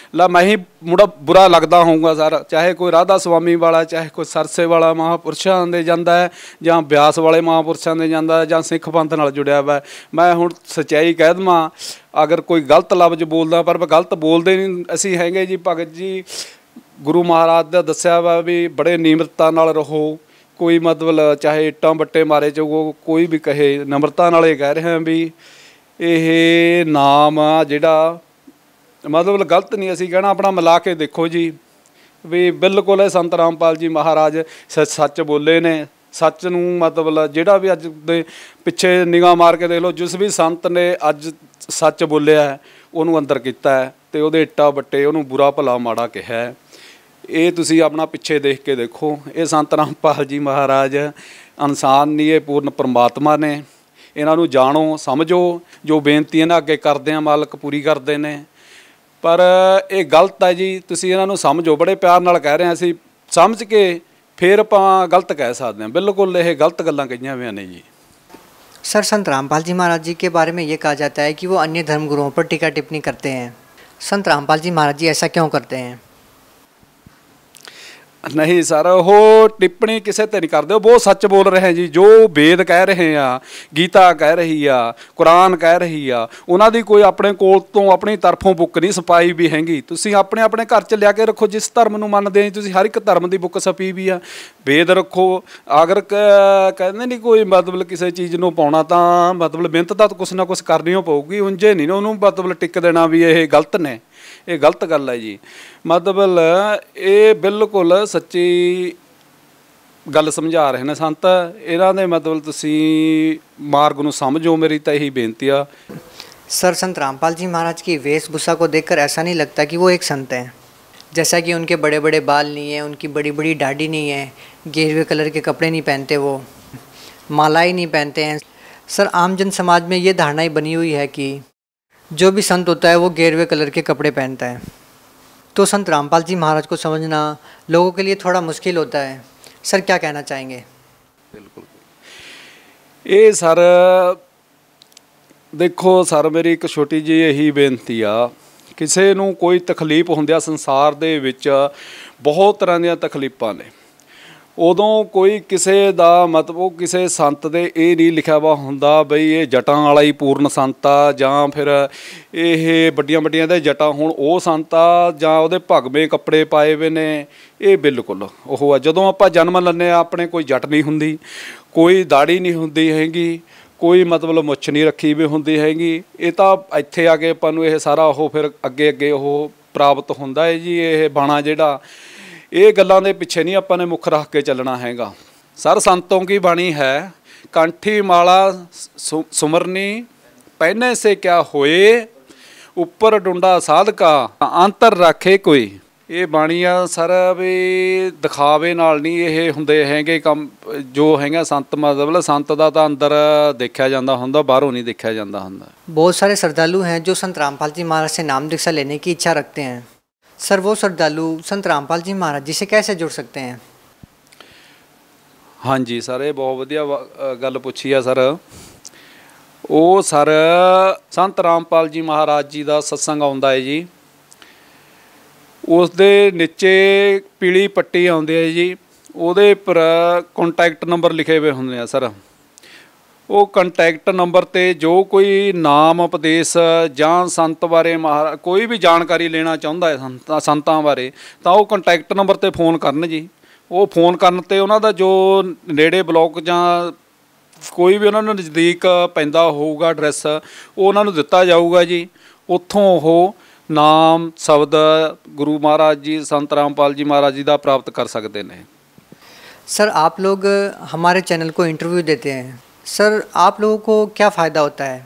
ਮੈਂ ਹੀ ਬੁਰਾ ਲੱਗਦਾ ਹੋਊਗਾ ਸਰ। ਚਾਹੇ ਕੋਈ ਰਾਧਾ ਸੁਆਮੀ ਵਾਲਾ, ਚਾਹੇ ਕੋਈ ਸਰਸੇ ਵਾਲਾ ਮਹਾਂਪੁਰਸ਼ਾਂ ਦੇ ਜਾਂਦਾ ਹੈ, ਜਾਂ ਬਿਆਸ ਵਾਲੇ ਮਹਾਂਪੁਰਸ਼ਾਂ ਦੇ ਜਾਂਦਾ, ਜਾਂ ਸਿੱਖ ਪੰਥ ਨਾਲ ਜੁੜਿਆ ਵਾ। ਮੈਂ ਹੁਣ ਸੱਚਾਈ ਕਹਿ ਦੇਵਾਂ, ਅਗਰ ਕੋਈ ਗਲਤ ਲਫ਼ਜ਼ ਬੋਲਦਾ, ਪਰ ਗਲਤ ਬੋਲਦੇ ਨਹੀਂ ਅਸੀਂ ਹੈਗੇ ਜੀ। ਭਗਤ ਜੀ ਗੁਰੂ ਮਹਾਰਾਜ ਦਾ ਦੱਸਿਆ ਵਾ ਵੀ ਬੜੇ ਨਿਮਰਤਾ ਨਾਲ ਰਹੋ। ਕੋਈ ਮਤਲਬ ਚਾਹੇ ਇੱਟਾਂ ਬੱਟੇ ਮਾਰੇ ਜਾਊ, ਕੋਈ ਵੀ ਕਹੇ ਨਿਮਰਤਾ ਨਾਲ। ਇਹ ਕਹਿ ਰਹੇ ਹਾਂ ਵੀ ਇਹ ਨਾਮ ਆ ਜਿਹੜਾ ਮਤਲਬ ਗਲਤ ਨਹੀਂ ਅਸੀਂ ਕਹਿਣਾ। ਆਪਣਾ ਮਿਲਾ ਕੇ ਦੇਖੋ ਜੀ ਵੀ ਬਿਲਕੁਲ ਇਹ ਸੰਤ ਰਾਮਪਾਲ ਜੀ ਮਹਾਰਾਜ ਸੱਚ ਬੋਲੇ ਨੇ। ਸੱਚ ਨੂੰ ਮਤਲਬ ਜਿਹੜਾ ਵੀ ਅੱਜ ਦੇ ਪਿੱਛੇ ਨਿਗਾਹ ਮਾਰ ਕੇ ਦੇਖ ਲਓ, ਜਿਸ ਵੀ ਸੰਤ ਨੇ ਅੱਜ ਸੱਚ ਬੋਲਿਆ ਉਹਨੂੰ ਅੰਦਰ ਕੀਤਾ ਹੈ ਅਤੇ ਉਹਦੇ ਇੱਟਾਂ ਬੱਟੇ ਉਹਨੂੰ ਬੁਰਾ ਭਲਾ ਮਾੜਾ ਕਿਹਾ। ਇਹ ਤੁਸੀਂ ਆਪਣਾ ਪਿੱਛੇ ਦੇਖ ਕੇ ਦੇਖੋ। ਇਹ ਸੰਤ ਰਾਮਪਾਲ ਜੀ ਮਹਾਰਾਜ ਇਨਸਾਨ ਨਹੀਂ, ਇਹ ਪੂਰਨ ਪਰਮਾਤਮਾ ਨੇ। ਇਹਨਾਂ ਨੂੰ ਜਾਣੋ, ਸਮਝੋ। ਜੋ ਬੇਨਤੀ ਇਹਨਾਂ ਅੱਗੇ ਕਰਦੇ ਆ ਮਾਲਕ ਪੂਰੀ ਕਰਦੇ ਨੇ, ਪਰ ਇਹ ਗਲਤ ਹੈ ਜੀ। ਤੁਸੀਂ ਇਹਨਾਂ ਨੂੰ ਸਮਝੋ। ਬੜੇ ਪਿਆਰ ਨਾਲ ਕਹਿ ਰਹੇ ਹਾਂ ਅਸੀਂ, ਸਮਝ ਕੇ फिर आप गलत कह सकते हैं। बिल्कुल ये गलत गल्लां कही हुई ने जी। सर, संत रामपाल जी महाराज जी के बारे में ये कहा जाता है कि वो अन्य धर्मगुरुओं पर टीका टिप्पणी करते हैं। संत रामपाल जी महाराज जी ऐसा क्यों करते हैं? नहीं सर, वो टिप्पणी किसी ते नहीं करते। बहुत सच बोल रहे हैं जी। जो वेद कह रहे हैं, गीता कह रही आ, कुरान कह रही आ, उन्हों की कोई अपने कोल तो अपनी तरफों बुक नहीं छपाई भी हैगी। तुसीं अपने अपने घर च लिया के रखो। जिस धर्म नूं मनदे हैं तुसीं हर एक धर्म की बुक छपी भी आ, वेद रखो। अगर कहते नहीं कोई मतलब किसी चीज़ नूं पाउणा तां मतलब मिहनत तां कुछ ना कुछ करनी पऊगी। उंजे नहीं उन्होंने मतलब टिक देना भी ये गलत ने। ये गलत गल है जी। मतलब ये बिल्कुल सच्ची ਗੱਲ ਸਮਝਾ ਰਹੇ ਨੇ ਸੰਤ, ਇਹਨਾਂ ਦੇ ਮਤਲਬ ਤੁਸੀਂ ਮਾਰਗ ਨੂੰ ਸਮਝੋ, ਮੇਰੀ ਤਾਂ ਇਹੀ ਬੇਨਤੀ ਆ। सर, संत रामपाल जी महाराज की वेशभूषा को देखकर ऐसा नहीं लगता कि वो एक संत हैं। जैसा कि उनके बड़े बड़े बाल नहीं हैं, उनकी बड़ी बड़ी दाढ़ी नहीं है, गेरुए कलर के कपड़े नहीं पहनते, वो मालाएं नहीं पहनते हैं। सर, आम जन समाज में ये धारणा ही बनी हुई है कि जो भी संत होता है वो गेरुए कलर के कपड़े पहनता है। तो संत रामपाल जी महाराज को समझना लोगों के लिए थोड़ा मुश्किल होता है। सर, क्या कहना चाहेंगे? बिल्कुल, ये सर देखो सर, मेरी एक छोटी जी यही बेनती आ, ਕਿਸੇ ਨੂੰ ਕੋਈ ਤਕਲੀਫ ਹੁੰਦਿਆ ਸੰਸਾਰ ਦੇ ਵਿੱਚ ਬਹੁਤ ਤਰ੍ਹਾਂ ਦੀਆਂ ਤਕਲੀਫਾਂ ਨੇ, ਉਦੋਂ ਕੋਈ ਕਿਸੇ ਦਾ ਮਤਲਬ ਉਹ ਕਿਸੇ ਸੰਤ ਦੇ ਇਹ ਨਹੀਂ ਲਿਖਿਆ ਵਾ ਹੁੰਦਾ ਬਈ ਇਹ ਜਟਾਂ ਵਾਲਾ ਹੀ ਪੂਰਨ ਸੰਤ ਆ, ਜਾਂ ਫਿਰ ਇਹ ਵੱਡੀਆਂ ਵੱਡੀਆਂ ਦੇ ਜਟਾਂ ਹੁਣ ਉਹ ਸੰਤ ਆ, ਜਾਂ ਉਹਦੇ ਭਗਵੇਂ ਕੱਪੜੇ ਪਾਏ ਵੇ ਨੇ। ਇਹ ਬਿਲਕੁਲ ਉਹ ਆ, ਜਦੋਂ ਆਪਾਂ ਜਨਮ ਲੈਂਦੇ ਆ ਆਪਣੇ ਕੋਈ ਜਟ ਨਹੀਂ ਹੁੰਦੀ, ਕੋਈ ਦਾੜੀ ਨਹੀਂ ਹੁੰਦੀ ਹੈਗੀ, ਕੋਈ ਮਤਲਬ ਮੁੱਛ ਨਹੀਂ ਰੱਖੀ ਵੀ ਹੁੰਦੀ ਹੈਗੀ। ਇਹ ਤਾਂ ਇੱਥੇ ਆ ਕੇ ਆਪਾਂ ਨੂੰ ਇਹ ਸਾਰਾ ਉਹ ਫਿਰ ਅੱਗੇ ਅੱਗੇ ਉਹ ਪ੍ਰਾਪਤ ਹੁੰਦਾ ਹੈ ਜੀ। ਇਹ ਬਾਣਾ ਜਿਹੜਾ ਇਹ ਗੱਲਾਂ ਦੇ ਪਿੱਛੇ ਨਹੀਂ ਆਪਾਂ ਨੇ ਮੁੱਖ ਰੱਖ ਕੇ ਚੱਲਣਾ ਹੈਗਾ। ਸਰ, ਸੰਤੋਂ ਕੀ ਬਾਣੀ ਹੈ, ਕੰਠੀ ਮਾਲਾ ਸੁਮਰਨੀ ਪਹਿਨੇ ਸੇ ਕਿਆ ਹੋਏ, ਉੱਪਰ ਡੁੰਡਾ ਸਾਧਕਾ ਅੰਤਰ ਰੱਖੇ ਕੋਈ। ਇਹ ਬਾਣੀ ਆ ਸਰ ਵੀ ਦਿਖਾਵੇ ਨਾਲ ਨਹੀਂ ਇਹ ਹੁੰਦੇ ਹੈਗੇ ਕੰਮ ਜੋ ਹੈਗਾ ਸੰਤ, ਮਤਲਬ ਸੰਤ ਦਾ ਤਾਂ ਅੰਦਰ ਦੇਖਿਆ ਜਾਂਦਾ ਹੁੰਦਾ, ਬਾਹਰੋਂ ਨਹੀਂ ਦੇਖਿਆ ਜਾਂਦਾ ਹੁੰਦਾ। बहुत सारे श्रद्धालु हैं जो संत रामपाल जी महाराज से नाम दीक्षा लेने की इच्छा रखते हैं। सर, वो श्रद्धालु संत रामपाल जी महाराज जी से कैसे जुड़ सकते हैं? हाँ जी सर, ये बहुत वधिया गल पूछी है सर। ਉਹ ਸਰ ਸੰਤ ਰਾਮਪਾਲ ਜੀ ਮਹਾਰਾਜ ਜੀ ਦਾ ਸਤਸੰਗ ਆਉਂਦਾ ਹੈ ਜੀ, ਉਸ ਦੇ ਨੀਚੇ ਪੀਲੀ ਪੱਟੀ ਆਉਂਦੀ ਹੈ ਜੀ, ਉਹਦੇ ਉੱਪਰ ਕੰਟੈਕਟ ਨੰਬਰ ਲਿਖੇ ਹੋਏ ਹੁੰਦੇ ਆ ਸਰ। ਉਹ ਕੰਟੈਕਟ ਨੰਬਰ 'ਤੇ ਜੋ ਕੋਈ ਨਾਮ ਉਪਦੇਸ਼ ਜਾਂ ਸੰਤ ਬਾਰੇ ਕੋਈ ਵੀ ਜਾਣਕਾਰੀ ਲੈਣਾ ਚਾਹੁੰਦਾ ਹੈ ਸੰਤਾਂ ਬਾਰੇ, ਤਾਂ ਉਹ ਕੰਟੈਕਟ ਨੰਬਰ 'ਤੇ ਫ਼ੋਨ ਕਰਨ ਜੀ। ਉਹ ਫ਼ੋਨ ਕਰਨ 'ਤੇ ਉਹਨਾਂ ਦਾ ਜੋ ਨੇੜੇ ਬਲੋਕ ਜਾਂ ਕੋਈ ਵੀ ਉਹਨਾਂ ਨੂੰ ਨਜ਼ਦੀਕ ਪੈਂਦਾ ਹੋਊਗਾ ਐਡਰੈਸ, ਉਹ ਉਹਨਾਂ ਨੂੰ ਦਿੱਤਾ ਜਾਊਗਾ ਜੀ। ਉੱਥੋਂ ਉਹ ਨਾਮ ਸ਼ਬਦ ਗੁਰੂ महाराज जी संत रामपाल जी महाराज जी का प्राप्त कर सकते हैं। सर, आप लोग हमारे चैनल को इंटरव्यू देते हैं। सर, आप लोगों को क्या फ़ायदा होता है?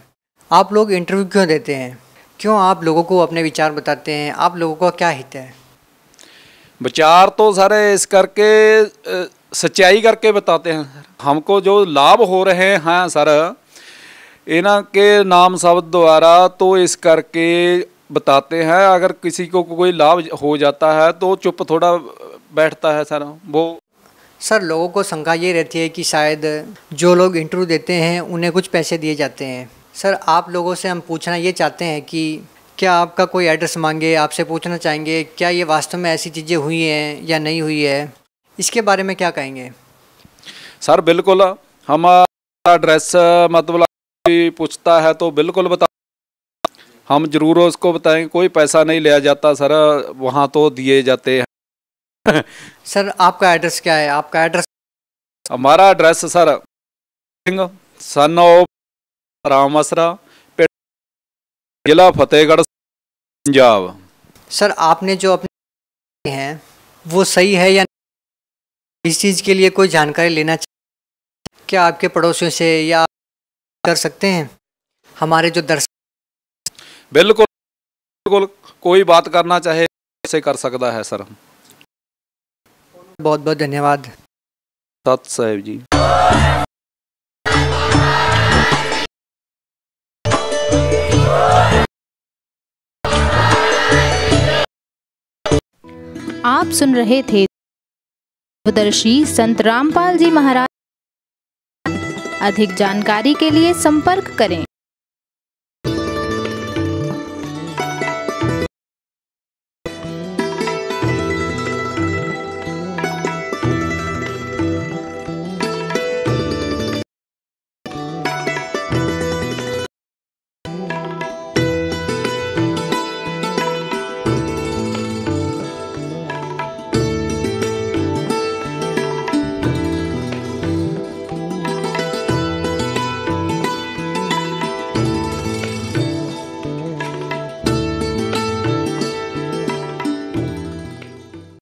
आप लोग इंटरव्यू क्यों देते हैं? क्यों आप लोगों को अपने विचार बताते हैं? आप लोगों का क्या हित है? विचार तो सर इस करके सच्चाई करके बताते हैं सर। हमको जो लाभ हो रहे हैं सर इन्ह के नाम शब्द द्वारा, तो इस करके बताते हैं। अगर किसी को कोई लाभ हो जाता है तो चुप थोड़ा बैठता है सर वो। सर, लोगों को शंका ये रहती है कि शायद जो लोग इंटरव्यू देते हैं उन्हें कुछ पैसे दिए जाते हैं। सर, आप लोगों से हम पूछना ये चाहते हैं कि क्या आपका कोई एड्रेस मांगे, आपसे पूछना चाहेंगे क्या ये वास्तव में ऐसी चीज़ें हुई हैं या नहीं हुई है, इसके बारे में क्या कहेंगे? सर, बिल्कुल हमारा एड्रेस मतलब पूछता है तो बिल्कुल बता, हम जरूर उसको बताएंगे। कोई पैसा नहीं लिया जाता सर, वहाँ तो दिए जाते हैं। सर, आपका एड्रेस क्या है? आपका एड्रेस? हमारा address sir son of Ramsara, जिला फतेहगढ़, पंजाब। सर, आपने जो अपने हैं वो सही है या इस चीज़ के लिए कोई जानकारी लेना चाहिए? क्या आपके पड़ोसियों से या कर सकते हैं? हमारे जो दर्शक बिल्कुल बिल्कुल कोई बात करना चाहे ऐसे कर सकता है सर। बहुत बहुत धन्यवाद। सत साहिब जी। आप सुन रहे थे तत्वदर्शी संत रामपाल जी महाराज। अधिक जानकारी के लिए संपर्क करें।